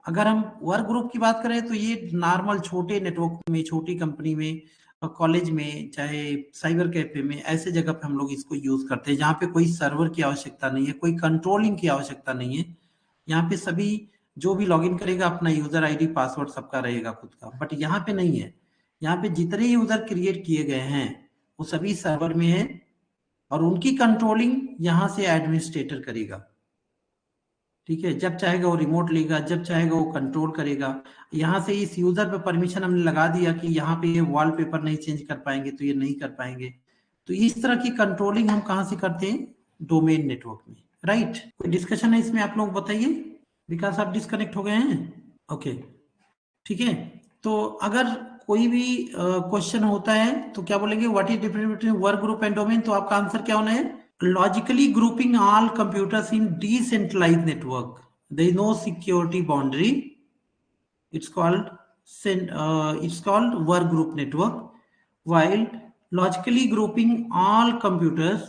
अगर हम वर्क ग्रुप की बात करें तो ये नॉर्मल छोटे नेटवर्क में, छोटी कंपनी में, कॉलेज में, चाहे साइबर कैफे में, ऐसे जगह पे हम लोग इसको यूज करते हैं, जहाँ पे कोई सर्वर की आवश्यकता नहीं है, कोई कंट्रोलिंग की आवश्यकता नहीं है। यहाँ पे सभी जो भी लॉगिन करेगा अपना यूजर आईडी पासवर्ड सबका रहेगा खुद का, बट यहाँ पे नहीं है। यहाँ पे जितने यूजर क्रिएट किए गए हैं वो सभी सर्वर में है, और उनकी कंट्रोलिंग यहाँ से एडमिनिस्ट्रेटर करेगा। ठीक है, जब चाहेगा वो रिमोट लेगा, जब चाहेगा वो कंट्रोल करेगा। यहाँ से इस यूजर पे परमिशन हमने लगा दिया कि यहाँ पे ये वॉलपेपर नहीं चेंज कर पाएंगे तो ये नहीं कर पाएंगे। तो इस तरह की कंट्रोलिंग हम कहाँ से करते हैं? डोमेन नेटवर्क में। राइट, कोई डिस्कशन है इसमें? आप लोग बताइए। विकास आप डिस्कनेक्ट हो गए हैं? ओके, ठीक है। तो अगर कोई भी क्वेश्चन होता है तो क्या बोलेंगे? What is difference between work group and domain? तो आपका आंसर क्या होना है? Logically grouping all computers in decentralized network. There is no security boundary. It's called work group network. While logically grouping all computers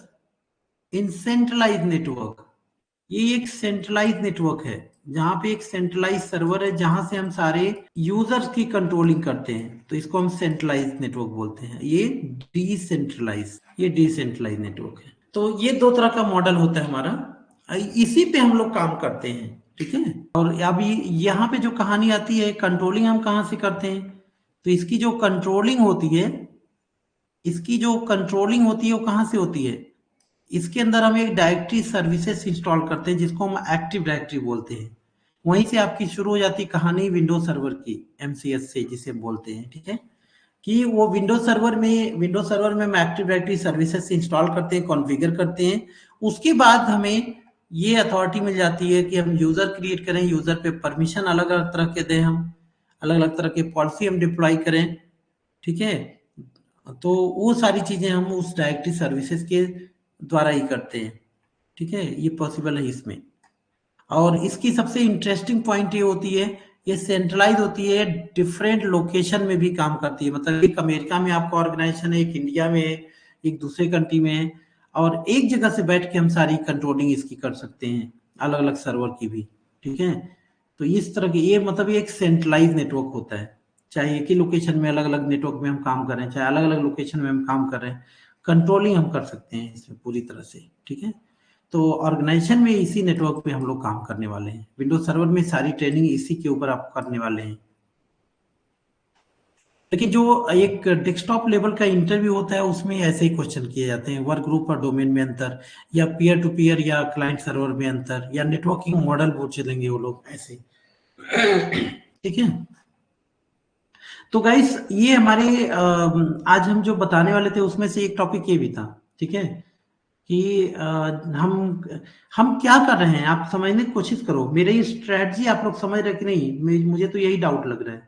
in centralized network. ये एक centralise network है, जहां पे एक सेंट्रलाइज सर्वर है, जहां से हम सारे यूजर्स की कंट्रोलिंग करते हैं, तो इसको हम सेंट्रलाइज नेटवर्क बोलते हैं। ये डिसेंट्रलाइज नेटवर्क है। तो ये दो तरह का मॉडल होता है हमारा, इसी पे हम लोग काम करते हैं। ठीक है, और अभी यहाँ पे जो कहानी आती है, कंट्रोलिंग हम कहाँ से करते हैं? तो इसकी जो कंट्रोलिंग होती है वो कहाँ से होती है? इसके अंदर हम एक डायरेक्टरी सर्विसेज इंस्टॉल करते हैं, जिसको हम एक्टिव डायरेक्टरी बोलते हैं। वहीं से आपकी शुरू हो जाती कहानी विंडोज सर्वर की, MCS से जिसे बोलते हैं। ठीक है, कि वो विंडोज सर्वर में हम एक्टिव डायरेक्टरी सर्विसेज इंस्टॉल करते हैं, कॉन्फ़िगर करते हैं। उसके बाद हमें ये अथॉरिटी मिल जाती है कि हम यूजर क्रिएट करें, यूजर पे परमिशन अलग अलग तरह के दें, हम अलग अलग तरह के पॉलिसी हम डिप्लॉय करें। ठीक है, तो वो सारी चीजें हम उस डायरेक्टरी सर्विसेज के द्वारा ही करते हैं। ठीक है, ये पॉसिबल है इसमें। और इसकी सबसे इंटरेस्टिंग पॉइंट ये होती है, ये सेंट्रलाइज होती है, डिफरेंट लोकेशन में भी काम करती है। मतलब एक अमेरिका में आपका ऑर्गेनाइजेशन है, एक इंडिया में है, एक दूसरे कंट्री में है, और एक जगह से बैठ के हम सारी कंट्रोलिंग इसकी कर सकते हैं, अलग अलग सर्वर की भी। ठीक है, तो इस तरह की ये मतलब एक सेंट्रलाइज नेटवर्क होता है। चाहे एक ही लोकेशन में अलग अलग नेटवर्क में हम काम कर रहे हैं, चाहे अलग अलग लोकेशन में हम काम कर रहे हैं, कंट्रोलिंग हम कर सकते हैं इसमें पूरी तरह से। ठीक है, तो ऑर्गेनाइजेशन में इसी नेटवर्क पे हम लोग काम करने वाले हैं। विंडोज सर्वर में सारी ट्रेनिंग इसी के ऊपर आप करने वाले हैं। लेकिन जो एक डेस्कटॉप लेवल का इंटरव्यू होता है उसमें ऐसे ही क्वेश्चन किए जाते हैं, वर्क ग्रुप और डोमेन में अंतर, या पीयर टू पीयर या क्लाइंट सर्वर में अंतर, या नेटवर्किंग मॉडल पूछ लेंगे वो लोग ऐसे। ठीक है, तो गाइस ये हमारे आज हम जो बताने वाले थे उसमें से एक टॉपिक ये भी था। ठीक है, कि हम क्या कर रहे हैं, आप समझने की कोशिश करो। मेरी स्ट्रेटजी आप लोग समझ रहे कि नहीं, मुझे तो यही डाउट लग रहा है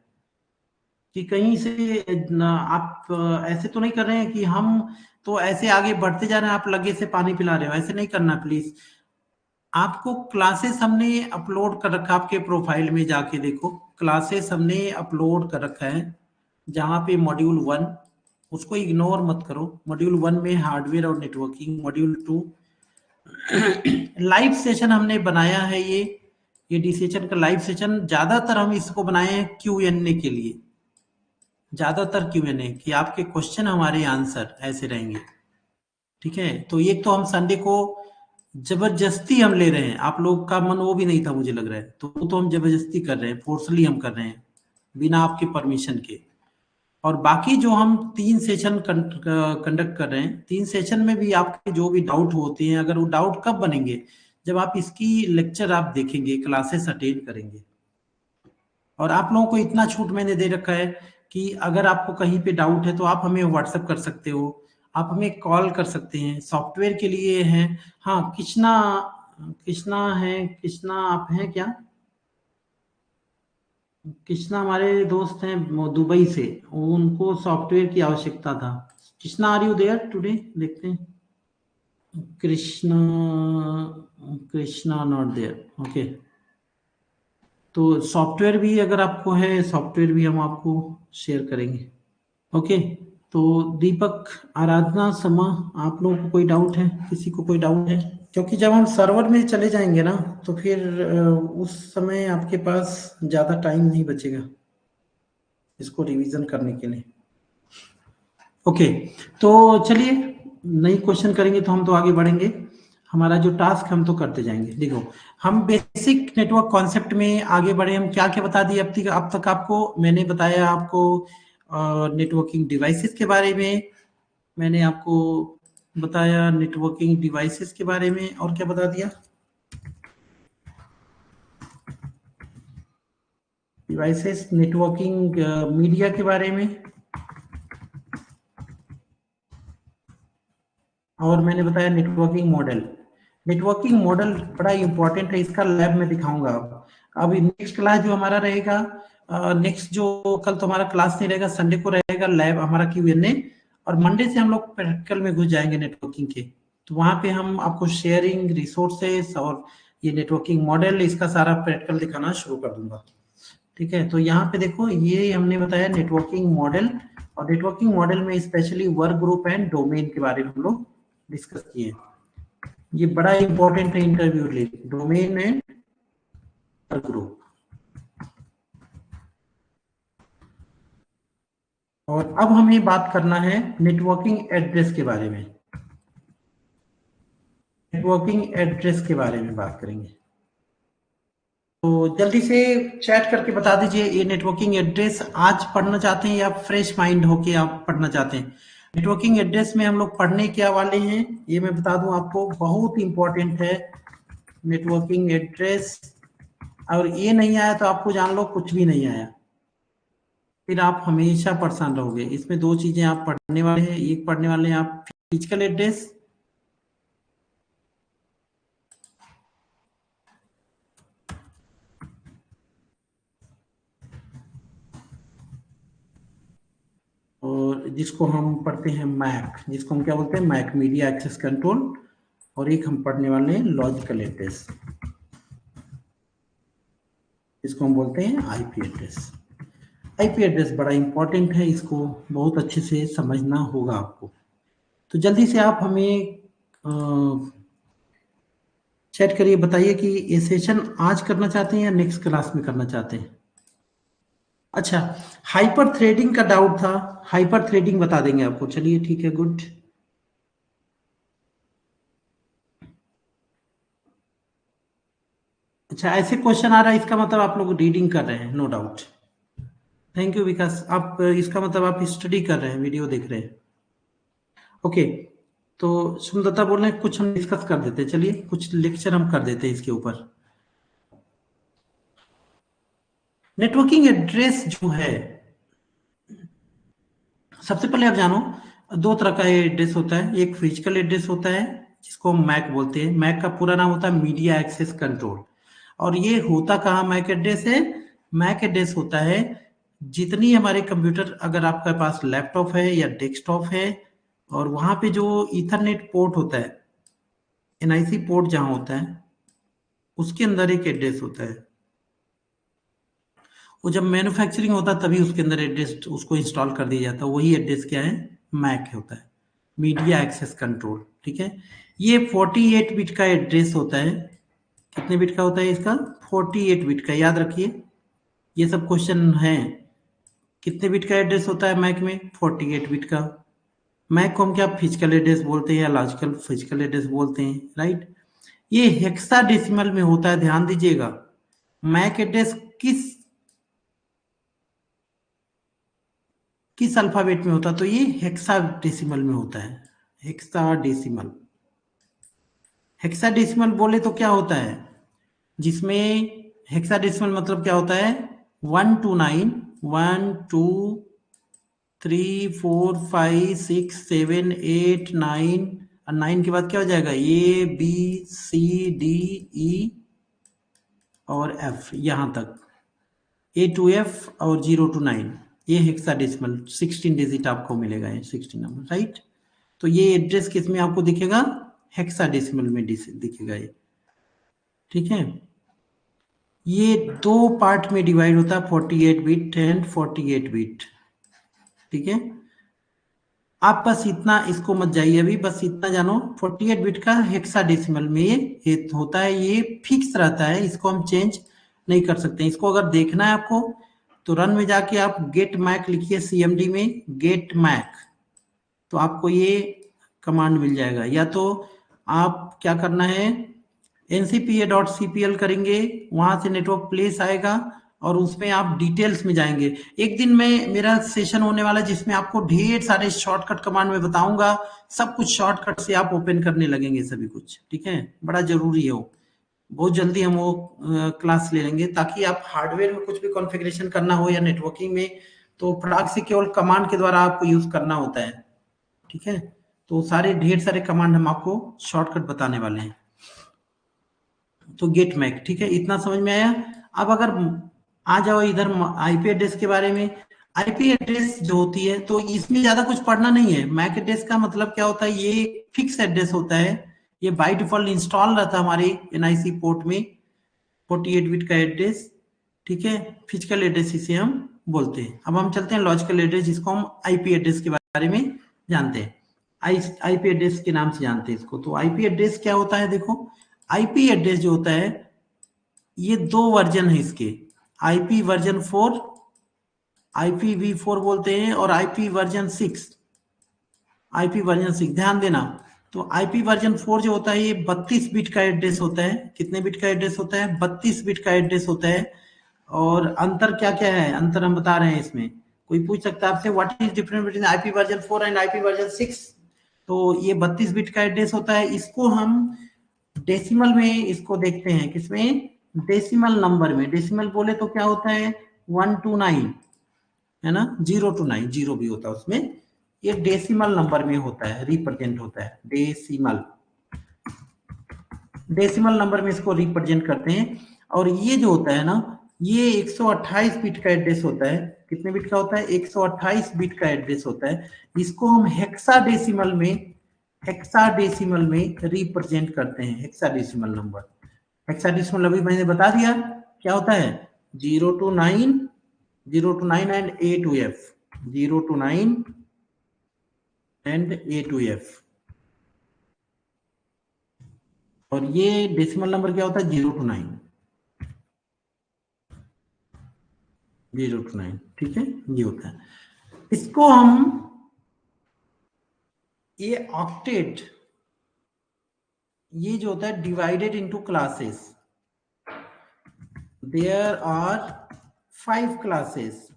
कि कहीं से आप ऐसे तो नहीं कर रहे हैं कि हम तो ऐसे आगे बढ़ते जा रहे हैं, आप लगे से पानी पिला रहे हो, ऐसे नहीं करना प्लीज। आपको क्लासेस हमने अपलोड कर रखा, आपके प्रोफाइल में जाके देखो, क्लासेस हमने अपलोड कर रखा है जहाँ पे मॉड्यूल 1, उसको इग्नोर मत करो। मॉड्यूल 1 में हार्डवेयर और नेटवर्किंग, मॉड्यूल 2 लाइव सेशन हमने बनाया है। ये डिसीजन का लाइव सेशन, ज्यादातर हम इसको बनाए हैं Q&A के लिए, ज्यादातर Q&A कि आपके क्वेश्चन हमारे आंसर ऐसे रहेंगे। ठीक है, तो एक तो हम संडे को जबरदस्ती हम ले रहे हैं, आप लोग का मन वो भी नहीं था मुझे लग रहा है, तो वो तो हम जबरदस्ती कर रहे हैं, फोर्सली हम कर रहे हैं बिना आपके परमिशन के। और बाकी जो हम 3 सेशन कंडक्ट कर रहे हैं, 3 सेशन में भी आपके जो भी डाउट होते हैं, अगर वो डाउट कब बनेंगे, जब आप इसकी लेक्चर आप देखेंगे, क्लासेस अटेंड करेंगे। और आप लोगों को इतना छूट मैंने दे रखा है कि अगर आपको कहीं पे डाउट है तो आप हमें व्हाट्सएप कर सकते हो, आप हमें कॉल कर सकते हैं, सॉफ्टवेयर के लिए हैं। हाँ, कृष्णा, कृष्णा है, कृष्णा आप हैं क्या? कृष्णा हमारे दोस्त हैं वो दुबई से, उनको सॉफ्टवेयर की आवश्यकता था। Krishna, are you there today? देखते हैं। Krishna, Krishna not there, okay. तो सॉफ्टवेयर भी अगर आपको है, सॉफ्टवेयर भी हम आपको शेयर करेंगे। ओके, तो दीपक, आराधना, समा, आप लोगों को कोई डाउट है? किसी को कोई डाउट है? क्योंकि जब हम सर्वर में चले जाएंगे ना, तो फिर उस समय आपके पास ज्यादा टाइम नहीं बचेगा इसको रिवीजन करने के लिए। ओके, तो चलिए नई क्वेश्चन करेंगे तो हम तो आगे बढ़ेंगे, हमारा जो टास्क हम तो करते जाएंगे। देखो, हम बेसिक नेटवर्क कॉन्सेप्ट में आगे बढ़े, हम क्या क्या बता दिए अब तक आपको मैंने बताया, आपको नेटवर्किंग डिवाइसेस के बारे में मैंने आपको बताया, नेटवर्किंग डिवाइसेस के बारे में, और क्या बता दिया, डिवाइसेस, नेटवर्किंग मीडिया के बारे में, और मैंने बताया नेटवर्किंग मॉडल। नेटवर्किंग मॉडल बड़ा इंपॉर्टेंट है, इसका लैब में दिखाऊंगा। अब नेक्स्ट क्लास जो हमारा रहेगा, नेक्स्ट जो कल तो हमारा क्लास नहीं रहेगा, संडे को रहेगा लैब हमारा Q&A, और मंडे से हम लोग प्रैक्टिकल में घुस जाएंगे नेटवर्किंग के। तो वहां पे हम आपको शेयरिंग रिसोर्सेस और ये नेटवर्किंग मॉडल, इसका सारा प्रैक्टिकल दिखाना शुरू कर दूंगा। ठीक है, तो यहाँ पे देखो, ये हमने बताया नेटवर्किंग मॉडल, और नेटवर्किंग मॉडल में specially work group and domain के बारे में हम लोग डिस्कस किए। ये बड़ा इंपॉर्टेंट है इंटरव्यू के लिए, डोमेन एंड वर्क ग्रुप। और अब हमें बात करना है नेटवर्किंग एड्रेस के बारे में, नेटवर्किंग एड्रेस के बारे में बात करेंगे। तो जल्दी से चैट करके बता दीजिए, ये नेटवर्किंग एड्रेस आज पढ़ना चाहते हैं या फ्रेश माइंड होके आप पढ़ना चाहते हैं? नेटवर्किंग एड्रेस में हम लोग पढ़ने क्या वाले हैं ये मैं बता दूं आपको, बहुत इंपॉर्टेंट है नेटवर्किंग एड्रेस। और ये नहीं आया तो आपको जान लो कुछ भी नहीं आया, फिर आप हमेशा परेशान रहोगे। इसमें 2 चीजें आप पढ़ने वाले हैं, एक पढ़ने वाले हैं आप फिजिकल एड्रेस, और जिसको हम पढ़ते हैं मैक, जिसको हम क्या बोलते हैं, मैक, मीडिया एक्सेस कंट्रोल। और एक हम पढ़ने वाले हैं लॉजिकल एड्रेस, इसको हम बोलते हैं आईपी एड्रेस। आईपी एड्रेस बड़ा इंपॉर्टेंट है, इसको बहुत अच्छे से समझना होगा आपको। तो जल्दी से आप हमें चैट करिए, बताइए कि ये सेशन आज करना चाहते हैं या नेक्स्ट क्लास में करना चाहते हैं। अच्छा, हाइपर थ्रेडिंग का डाउट था, हाइपर थ्रेडिंग बता देंगे आपको, चलिए ठीक है, गुड। अच्छा, ऐसे क्वेश्चन आ रहा है, इसका मतलब आप लोग रीडिंग कर रहे हैं, नो डाउट। थैंक यू विकास, आप इसका मतलब आप स्टडी कर रहे हैं, वीडियो देख रहे हैं। ओके, तो सुंदरता बोल रहे हैं कुछ हम डिस्कस कर देते हैं, चलिए कुछ लेक्चर हम कर देते हैं इसके ऊपर। नेटवर्किंग एड्रेस जो है, सबसे पहले आप जानो 2 तरह का एड्रेस होता है, एक फिजिकल एड्रेस होता है जिसको हम मैक बोलते हैं। मैक का पूरा नाम होता है मीडिया एक्सेस कंट्रोल। और ये होता कहाँ मैक एड्रेस है? मैक एड्रेस होता है जितनी हमारे कंप्यूटर, अगर आपके पास लैपटॉप है या डेस्कटॉप है, और वहां पे जो ईथरनेट पोर्ट होता है, एनआईसी पोर्ट जहां होता है, उसके अंदर एक एड्रेस होता है। वो जब मैन्युफैक्चरिंग होता है तभी उसके अंदर एड्रेस उसको इंस्टॉल कर दिया जाता है। वही एड्रेस क्या है? मैक होता है, मीडिया एक्सेस कंट्रोल। ठीक है, ये 48 बिट का एड्रेस होता है। कितने बिट का होता है इसका? 48 बिट का। याद रखिए, ये सब क्वेश्चन है। कितने बिट का एड्रेस होता है मैक में? 48 बिट का। मैक को हम क्या फिजिकल एड्रेस बोलते हैं या लॉजिकल फिजिकल एड्रेस बोलते हैं, राइट? ये हेक्साडेसिमल में होता है, ध्यान दीजिएगा। मैक एड्रेस किस किस अल्फाबेट में होता है? तो ये हेक्साडेसिमल में होता है। हेक्साडेसिमल। हेक्साडेसिमल बोले तो क्या होता है? जिसमें हेक्साडेसिमल मतलब क्या होता है? 1 to 9, 1 2 3 4 5 6 7 8 9, और 9 के बाद क्या हो जाएगा? A B C D E और एफ, यहां तक ए टू एफ और 0 to 9। ये हेक्साडेसिमल 16 डिजिट आपको मिलेगा, ये 16 नंबर, राइट? तो ये एड्रेस किस में आपको दिखेगा? हेक्साडेसिमल में दिखेगा ये। ठीक है, ये दो पार्ट में डिवाइड होता है, 48 बिट एंड 48 बिट। ठीक है, आप बस इतना इसको मत जाइए अभी, बस इतना जानो 48 बिट का हेक्साडेसिमल में ये होता है। ये फिक्स रहता है, इसको हम चेंज नहीं कर सकते। इसको अगर देखना है आपको तो रन में जाके आप गेट मैक लिखिए, सीएमडी में गेट मैक, तो आपको ये कमांड मिल जाएगा। या तो आप क्या करना है, ncpa.cpl करेंगे, वहां से नेटवर्क प्लेस आएगा और उसमें आप डिटेल्स में जाएंगे। एक दिन में मेरा सेशन होने वाला है जिसमें आपको ढेर सारे शॉर्टकट कमांड में बताऊंगा, सब कुछ शॉर्टकट से आप ओपन करने लगेंगे सभी कुछ। ठीक है, बड़ा जरूरी है वो। बहुत जल्दी हम वो क्लास ले लेंगे, ताकि आप हार्डवेयर में कुछ भी कॉन्फ़िगरेशन करना हो या नेटवर्किंग में, तो फटाक से केवल कमांड के द्वारा आपको यूज करना होता है। ठीक है, तो सारे ढेर सारे कमांड हम आपको शॉर्टकट बताने वाले हैं। तो गेट मैक, ठीक है, इतना समझ में आया? अब अगर आ जाओ इधर आईपी एड्रेस के बारे में। आईपी एड्रेस जो होती है, तो इसमें ज्यादा कुछ पढ़ना नहीं है। मैक एड्रेस का मतलब क्या होता है? ये फिक्स एड्रेस होता है, ये बाय डिफॉल्ट इंस्टॉल रहता है हमारे एनआईसी पोर्ट में, 48 बिट का एड्रेस। ठीक है, फिजिकल एड्रेस इसे हम बोलते हैं। अब हम चलते हैं लॉजिकल एड्रेस, जिसको हम आईपी एड्रेस के बारे में जानते हैं। आईपी एड्रेस के नाम से जानते हैं इसको। तो आईपी एड्रेस क्या होता है? देखो, आईपी एड्रेस जो होता है, ये दो वर्जन है इसके, आईपी वर्जन 4, IPv4 बोलते हैं, और आईपी वर्जन 6, आईपी वर्जन 6। ध्यान देना, तो आईपी वर्जन 4 जो होता है ये 32 बिट का एड्रेस होता है। कितने बिट का एड्रेस होता है? 32 बिट का एड्रेस होता है। और अंतर क्या क्या है? अंतर हम बता रहे हैं इसमें। कोई पूछ सकता है आपसे, what is difference between IP version 4 and IP version 6? तो ये 32 बिट का एड्रेस होता है। इसको हम डेसिमल में इसको देखते हैं, किसमें? डेसिमल नंबर में। डेसिमल बोले तो क्या होता है? 1 to 9, है ना? 0 to 9, जीरो भी होता है उसमें। ये डेसिमल नंबर में होता है, रिप्रेजेंट होता है। डेसिमल, डेसिमल नंबर में इसको रिप्रेजेंट करते हैं। और ये जो होता है ना, ये 128 बिट का एड्रेस होता है। कितने बिट का होता है? 128 बिट का एड्रेस होता है। इसको हम हेक्साडेसिमल में रिप्रेजेंट करते हैं। हेक्साडेसिमल नंबर, हेक्साडेसिमल अभी मैंने बता दिया क्या होता है। 0 to 9, 0 to 9 and A to F, 0 to 9 and A to F। और ये डेसिमल नंबर क्या होता है? 0 to 9, 0 to 9। ठीक है, ये होता है। इसको हम, ये ऑक्टेट, ये जो होता है divided into classes. There are 5 classes,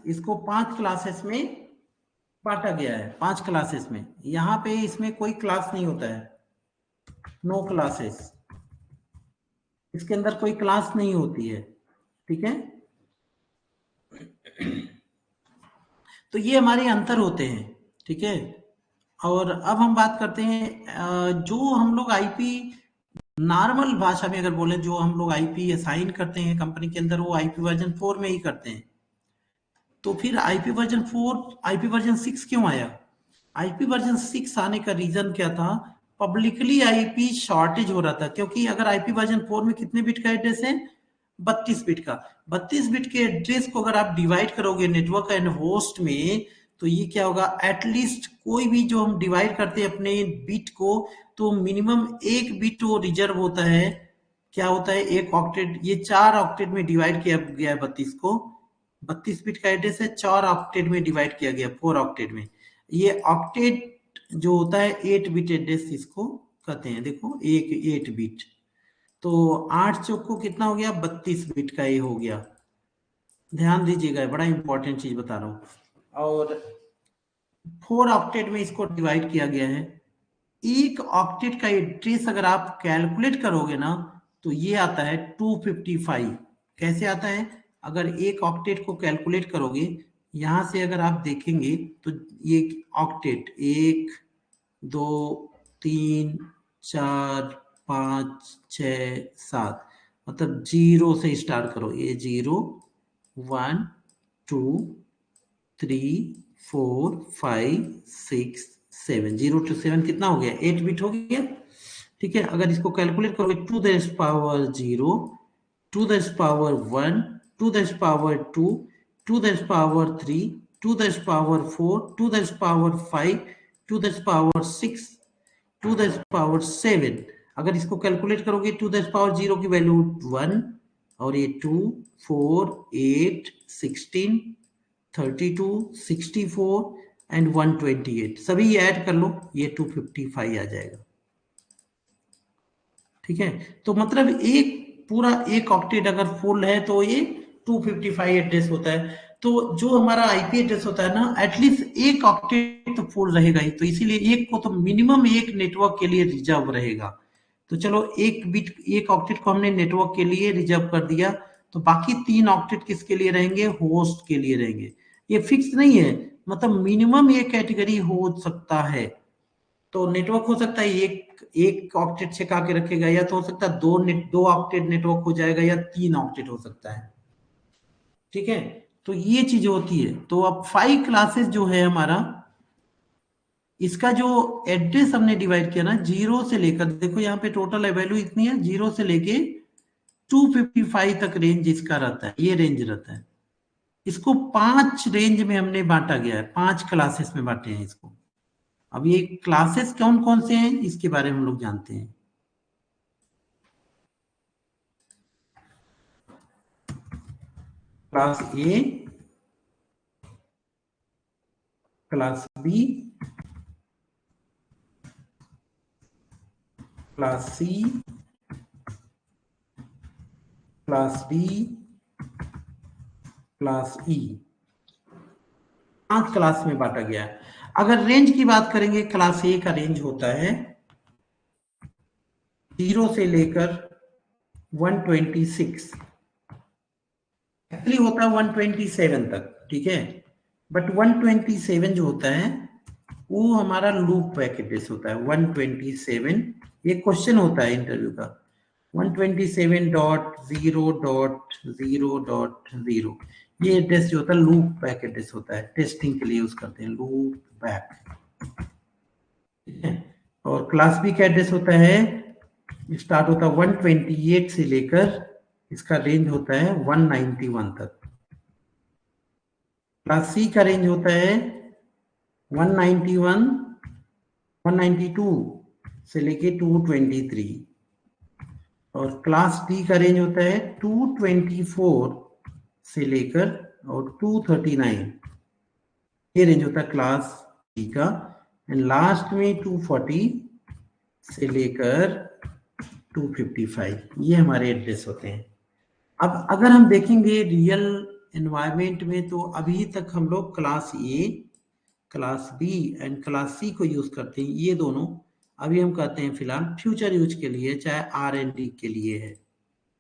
इसको 5 क्लासेस में बांटा गया है। 5 क्लासेस में, यहां पे इसमें कोई क्लास नहीं होता है, नो क्लासेस, इसके अंदर कोई क्लास नहीं होती है। ठीक है, तो ये हमारे अंतर होते हैं। ठीक है, और अब हम बात करते हैं जो हम लोग आईपी नॉर्मल भाषा में अगर बोले, जो हम लोग आईपी असाइन करते हैं कंपनी के अंदर, वो आईपी वर्जन 4 में ही करते हैं। तो फिर आईपी वर्जन 4, आईपी वर्जन 6 क्यों आया? आईपी वर्जन 6 आने का रीजन क्या था? पब्लिकली आईपी शॉर्टेज हो रहा था, क्योंकि अगर आईपी वर्जन 4 में कितने बिट का एड्रेस है? 32 बिट का। 32 बिट के एड्रेस को अगर आप डिवाइड करोगे नेटवर्क एंड होस्ट में, तो ये क्या होगा? एटलीस्ट कोई भी जो हम डिवाइड करते हैं अपने बिट को, तो मिनिमम एक बिट वो रिजर्व होता है। क्या होता है? एक ऑक्टेट। ये 4 ऑक्टेट में डिवाइड किया गया है 32 को। 32 बिट का एड्रेस है, 4 ऑक्टेट में डिवाइड किया गया, 4 ऑक्टेट में। ये ऑक्टेट जो होता है 8 बिट एड्रेस इसको कहते हैं। देखो, एक 8 बिट, तो 8 चौक को कितना हो गया? 32 बिट का ये हो गया। ध्यान दीजिएगा, बड़ा इंपॉर्टेंट चीज बता रहा हूं। और 4 ऑक्टेट में इसको डिवाइड किया गया है। एक ऑक्टेट का एड्रेस अगर आप कैलकुलेट करोगे ना, तो ये आता है 255। कैसे आता है? अगर एक ऑक्टेट को कैलकुलेट करोगे, यहां से अगर आप देखेंगे तो ये ऑक्टेट 1 2 3 4 5 6 7, मतलब 0 से स्टार्ट करो। ये 0 1 2 3 4 5 6 7, 0 to 7 कितना हो गया? 8 बिट हो गया। ठीक है, अगर इसको कैलकुलेट करोगे, two the power 0, two the power 1, two the power 2, two the power 3, two the power 4, two the power 5, two the power 6, two the power 7। अगर इसको कैलकुलेट करोगे, टू द पावर 0 की वैल्यू 1, और ये 2 4 8 16 32 64 एंड 128, सभी add कर लो, ये 255 आ जाएगा। ठीक है, तो मतलब एक पूरा एक ऑक्टेट अगर फुल है तो ये 255 एड्रेस होता है। तो जो हमारा आईपी एड्रेस होता है ना, एटलीस्ट एक ऑक्टेट तो फुल रहेगा ही, तो इसीलिए एक को तो मिनिमम एक नेटवर्क के लिए रिजर्व रहेगा। तो चलो, एक ऑक्टेट को हमने नेटवर्क के लिए रिजर्व कर दिया, तो बाकी 3 ऑक्टेट किसके लिए रहेंगे? होस्ट के लिए रहेंगे। ये फिक्स नहीं है, मतलब मिनिमम ये कैटेगरी हो सकता है। तो नेटवर्क हो सकता है एक ऑक्टेट छेका के रखेगा, या तो हो सकता है दो ऑक्टेट नेटवर्क हो जाएगा, या 3 ऑक्टेट हो सकता है। ठीक है, तो ये चीज होती है। तो अब 5 क्लासेस जो है हमारा, इसका जो एड्रेस हमने डिवाइड किया ना, 0 से लेकर, देखो यहाँ पे टोटल वैल्यू इतनी है, 0 से लेके 255 तक रेंज इसका रहता है, ये रेंज रहता है। इसको 5 रेंज में हमने बांटा गया है, 5 क्लासेस में बांटे हैं इसको। अब ये क्लासेस कौन कौन से हैं, इसके बारे में हम लोग जानते हैं। Class A, class B, class C, class D, class E. 5 class में बांटा गया है। अगर रेंज की बात करेंगे, क्लास ए का रेंज होता है 0 से लेकर 126, एक्चुअली होता है 127 तक। ठीक है, बट 127 जो होता है वो हमारा लूप बैक एड्रेस होता है। 127, ये क्वेश्चन होता है इंटरव्यू का, 127.0.0.0, ये एड्रेस जो होता है लूप बैक एड्रेस होता है, टेस्टिंग के लिए यूज करते हैं लूप बैक। ठीक है, और क्लास बी का एड्रेस होता है, स्टार्ट होता है 128 से लेकर, इसका रेंज होता है 191 तक। क्लास सी का रेंज होता है 191 192 से लेके 223, और क्लास डी का रेंज होता है 224 से लेकर और 239, ये रेंज होता है क्लास डी का। एंड लास्ट में 240 से लेकर 255, ये हमारे एड्रेस होते हैं। अब अगर हम देखेंगे रियल एनवायरमेंट में, तो अभी तक हम लोग class A, class B and class C को यूज करते हैं। ये दोनों अभी हम कहते हैं फिलहाल फ्यूचर यूज के लिए, चाहे R&D के लिए है।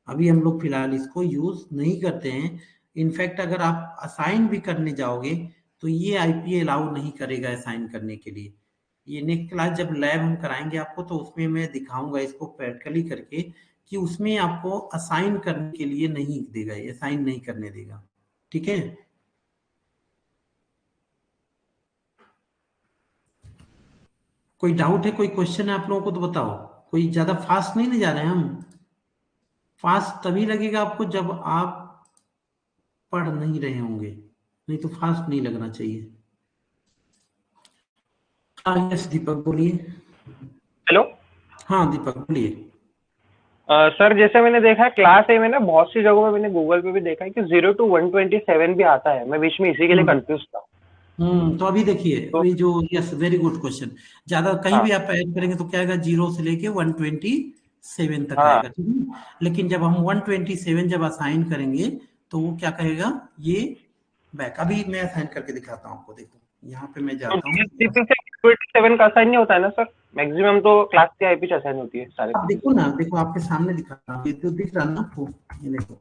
अभी हम लोग फिलहाल इसको यूज नहीं करते हैं। इनफैक्ट अगर आप असाइन भी करने जाओगे, तो ये आईपी अलाउ नहीं करेगा असाइन करने के लिए। ये नेक्स्ट क्लास जब लैब हम कराएंगे आपको, तो उसमें मैं दिखाऊंगा इसको प्रैक्टिकली करके कि उसमें आपको असाइन करने के लिए नहीं देगा, ये असाइन नहीं करने देगा। ठीक है, कोई डाउट है, कोई क्वेश्चन है आप लोगों को तो बताओ। कोई ज्यादा फास्ट नहीं जा रहे हैं हम। फास्ट तभी लगेगा आपको जब आप पढ़ नहीं रहे होंगे, नहीं तो फास्ट नहीं लगना चाहिए। हाँ यस दीपक बोलिए। हेलो। हाँ दीपक बोलिए। सर जैसे मैंने देखा है क्लास ए में ना बहुत सी जगहों पे, मैंने गूगल पे भी देखा है कि 0 to 127 भी आता है। मैं बीच में इसी के लिए कंफ्यूज था। तो अभी देखिए, तो अभी जो, यस वेरी गुड क्वेश्चन। ज्यादा कहीं हाँ भी आप ऐड करेंगे तो क्या आएगा, 0 से लेके 127 तक हाँ आएगा, ठीक है। लेकिन जब हम 127 जब असाइन करेंगे तो वो क्या कहेगा, ये बैक। अभी मैं असाइन करके दिखाता हूँ आपको, देखो यहाँ पे मैं तो जाता हूँ। DSCP से 27 का असाइन नहीं होता है ना सर? मैक्सिमम तो क्लास के आईपी से असाइन होती है सारे आप देखो ना, देखो आपके सामने दिखा रहा हूँ, ये तो दिख रहा ना आपको। ये देखो,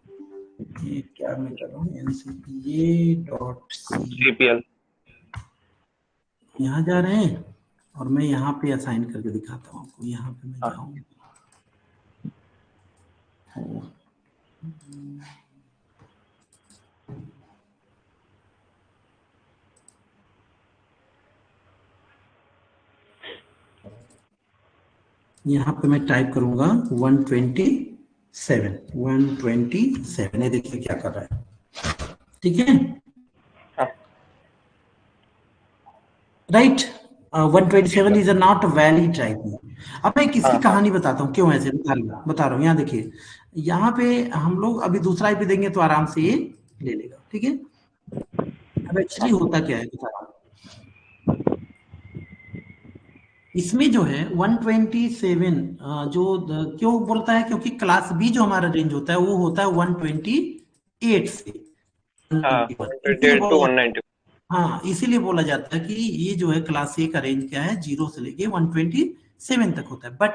ये क्या मैं कर रहा हूँ, ncpa.c, CPL। यहाँ जा रहे हैं और मैं यहाँ पे असाइन करके दिखाता हूँ आपको। यहाँ पे मैं जाऊँगा, यहाँ पे मैं टाइप करूंगा 127, ये देखिए क्या कर रहा है, ठीक है, right. 127 is not valid typing. अब मैं किसकी कहानी बताता हूँ, क्यों ऐसे बता रहा हूँ। यहाँ देखिए, यहाँ पे हम लोग अभी दूसरा आईपी देंगे तो आराम से ये ले लेगा, ठीक है। अब एक्चुअली होता क्या है बता रहा हूँ। इसमें जो है 127 क्यों बोलता है, क्योंकि क्लास बी जो हमारा रेंज होता है वो होता है 128 से 191। इसीलिए 128 बोला to जाता है, 190। हाँ इसीलिए बोला जाता है कि ये जो है क्लास ए का रेंज क्या है, 0 से लेके 127 तक होता है। बट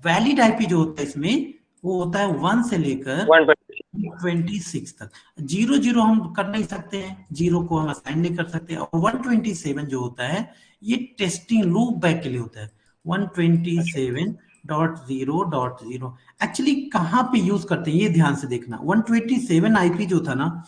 वैलिड आईपी जो होता है इसमें वो होता है 1 से लेकर 126 तक। 0 हम कर नहीं सकते हैं, 0 को हम असाइन नहीं कर सकते। और 127 जो होता है ये टेस्टिंग लूप बैक के लिए होता है। 127.0.0 एक्चुअली कहाँ पे यूज करते हैं ये ध्यान से देखना। 127 आईपी जो था ना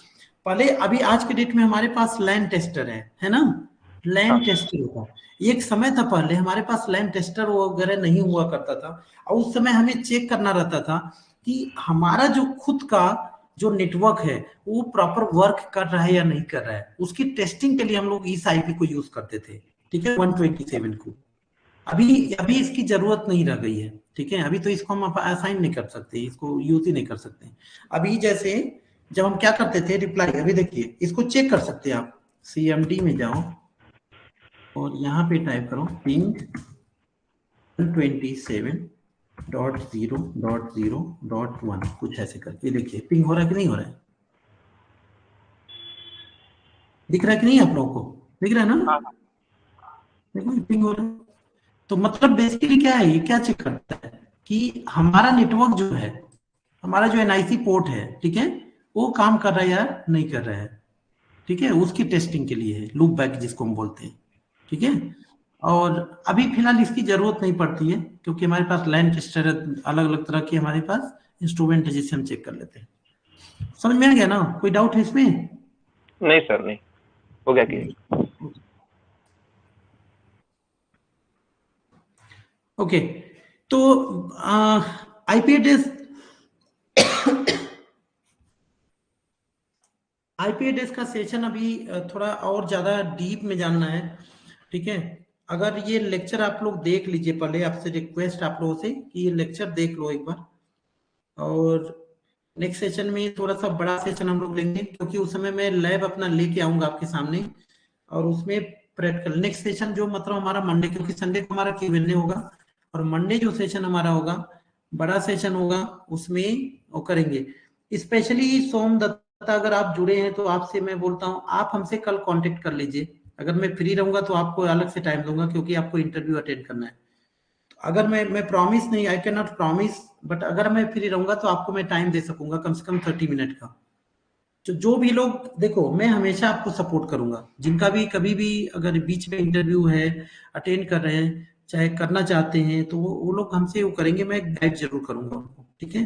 पहले, अभी आज के डेट में हमारे पास लैन टेस्टर है ना, लैन टेस्टर होता। एक समय था पहले हमारे पास लैन टेस्टर वगैरह नहीं हुआ करता था, और उस समय हमें चेक करना रहता था कि हमारा जो खुद का जो नेटवर्क है वो प्रॉपर वर्क कर रहा है या नहीं कर रहा है। उसकी टेस्टिंग के लिए हम लोग इस आईपी को यूज करते थे, ठीक है, 127 को। अभी अभी इसकी जरूरत नहीं रह गई है, ठीक है। अभी तो इसको हम असाइन नहीं कर सकते, इसको यूज ही नहीं कर सकते। अभी जैसे जब हम क्या करते थे रिप्लाई, अभी देखिए इसको चेक कर सकते हैं आप। CMD में जाओ और यहाँ पे टाइप करो पिंग 127.0.0.1 कुछ ऐसे करके देखिए पिंग हो रहा है कि नहीं हो रहा है, दिख रहा है कि नहीं आप लोगों को, दिख रहा है ना, देखो पिंग हो रहा है। तो मतलब बेसिकली क्या है, ये क्या चेक करता है कि हमारा नेटवर्क जो है, हमारा जो NIC पोर्ट है, ठीक है, वो काम कर रहा है या नहीं कर रहा है, ठीक है। उसकी टेस्टिंग के लिए है लूप बैक जिसको हम बोलते हैं, ठीक है। और अभी फिलहाल इसकी जरूरत नहीं पड़ती है क्योंकि हमारे पास लैन टेस्टर अलग अलग तरह के हमारे पास इंस्ट्रूमेंट है जिससे हम चेक कर लेते हैं। समझ में आ गया ना, कोई डाउट है इसमें? नहीं सर, नहीं हो गया कि ओके। तो आईपी एड्रेस आईपी एड्रेस का सेशन अभी थोड़ा और ज्यादा डीप में जानना है, ठीक है। अगर ये लेक्चर आप लोग देख लीजिए, पहले आपसे रिक्वेस्ट आप लोगों से कि ये लेक्चर देख लो एक बार, और नेक्स्ट सेशन में थोड़ा सा बड़ा सेशन हम लोग लेंगे क्योंकि उस समय मैं लैब अपना लेके आऊंगा आपके सामने, और उसमें प्रैक्टिकल नेक्स्ट सेशन जो मतलब हमारा मंडे, क्योंकि संडे को हमारा Q&A होगा, और मंडे जो सेशन हमारा होगा बड़ा सेशन होगा, उसमें वो करेंगे। स्पेशली सोम दत्ता अगर आप जुड़े हैं तो आपसे मैं बोलता हूँ आप हमसे कल कांटेक्ट कर लीजिए। अगर मैं फ्री रहूंगा तो आपको अलग से टाइम दूंगा क्योंकि आपको इंटरव्यू अटेंड करना है। अगर मैं प्रॉमिस नहीं, I can not promise, but अगर मैं फ्री रहूंगा तो आपको मैं टाइम दे सकूंगा कम से कम 30 मिनट का, तो जो भी लोग, देखो मैं हमेशा आपको सपोर्ट करूंगा, जिनका भी कभी भी अगर बीच में इंटरव्यू है, अटेंड कर रहे हैं, चाहे करना चाहते हैं, तो वो लोग हमसे वो करेंगे, मैं गाइड जरूर करूंगा उनको, ठीक है।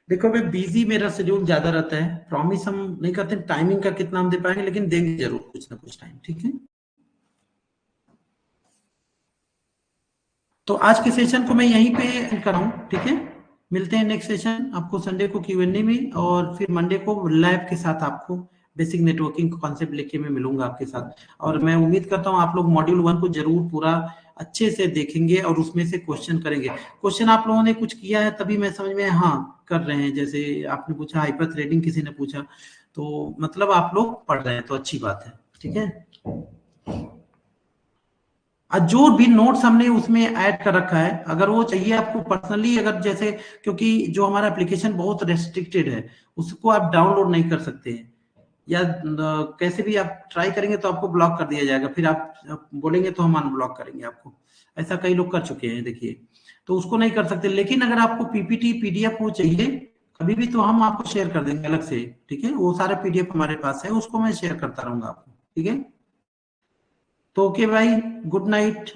देखो मैं बिजी, मेरा शेड्यूल ज्यादा रहता है, प्रॉमिस हम नहीं करते टाइमिंग का कितना हम दे पाएंगे, लेकिन देंगे जरूर कुछ ना कुछ टाइम, ठीक है। तो आज के सेशन को मैं यहीं पे एंड कर रहा हूँ, ठीक है। मिलते हैं नेक्स्ट सेशन आपको संडे को Q&A में, और फिर मंडे को लैब के साथ आपको बेसिक नेटवर्किंग कॉन्सेप्ट लेके मैं मिलूंगा आपके साथ। और मैं उम्मीद करता हूँ आप लोग मॉड्यूल 1 को जरूर पूरा अच्छे से देखेंगे और उसमें से क्वेश्चन करेंगे। क्वेश्चन आप लोगों ने कुछ किया है तभी मैं समझ में हाँ कर रहे हैं, जैसे आपने पूछा हाइपर थ्रेडिंग, किसी ने पूछा, तो मतलब आप लोग पढ़ रहे हैं, तो अच्छी बात है, ठीक है। जो भी नोट्स हमने उसमें ऐड कर रखा है, अगर वो चाहिए आपको पर्सनली, अगर जैसे, क्योंकि जो हमारा एप्लीकेशन बहुत रेस्ट्रिक्टेड है, उसको आप डाउनलोड नहीं कर सकते हैं, या कैसे भी आप ट्राई करेंगे तो आपको ब्लॉक कर दिया जाएगा, फिर आप बोलेंगे तो हम अनब्लॉक करेंगे आपको। ऐसा कई लोग कर चुके हैं, देखिए, तो उसको नहीं कर सकते। लेकिन अगर आपको पीपीटी PDF वो चाहिए कभी भी, तो हम आपको शेयर कर देंगे अलग से, ठीक है। वो सारा PDF हमारे पास है, उसको मैं शेयर करता रहूंगा आपको, ठीक है। तो ओके भाई, गुड नाइट।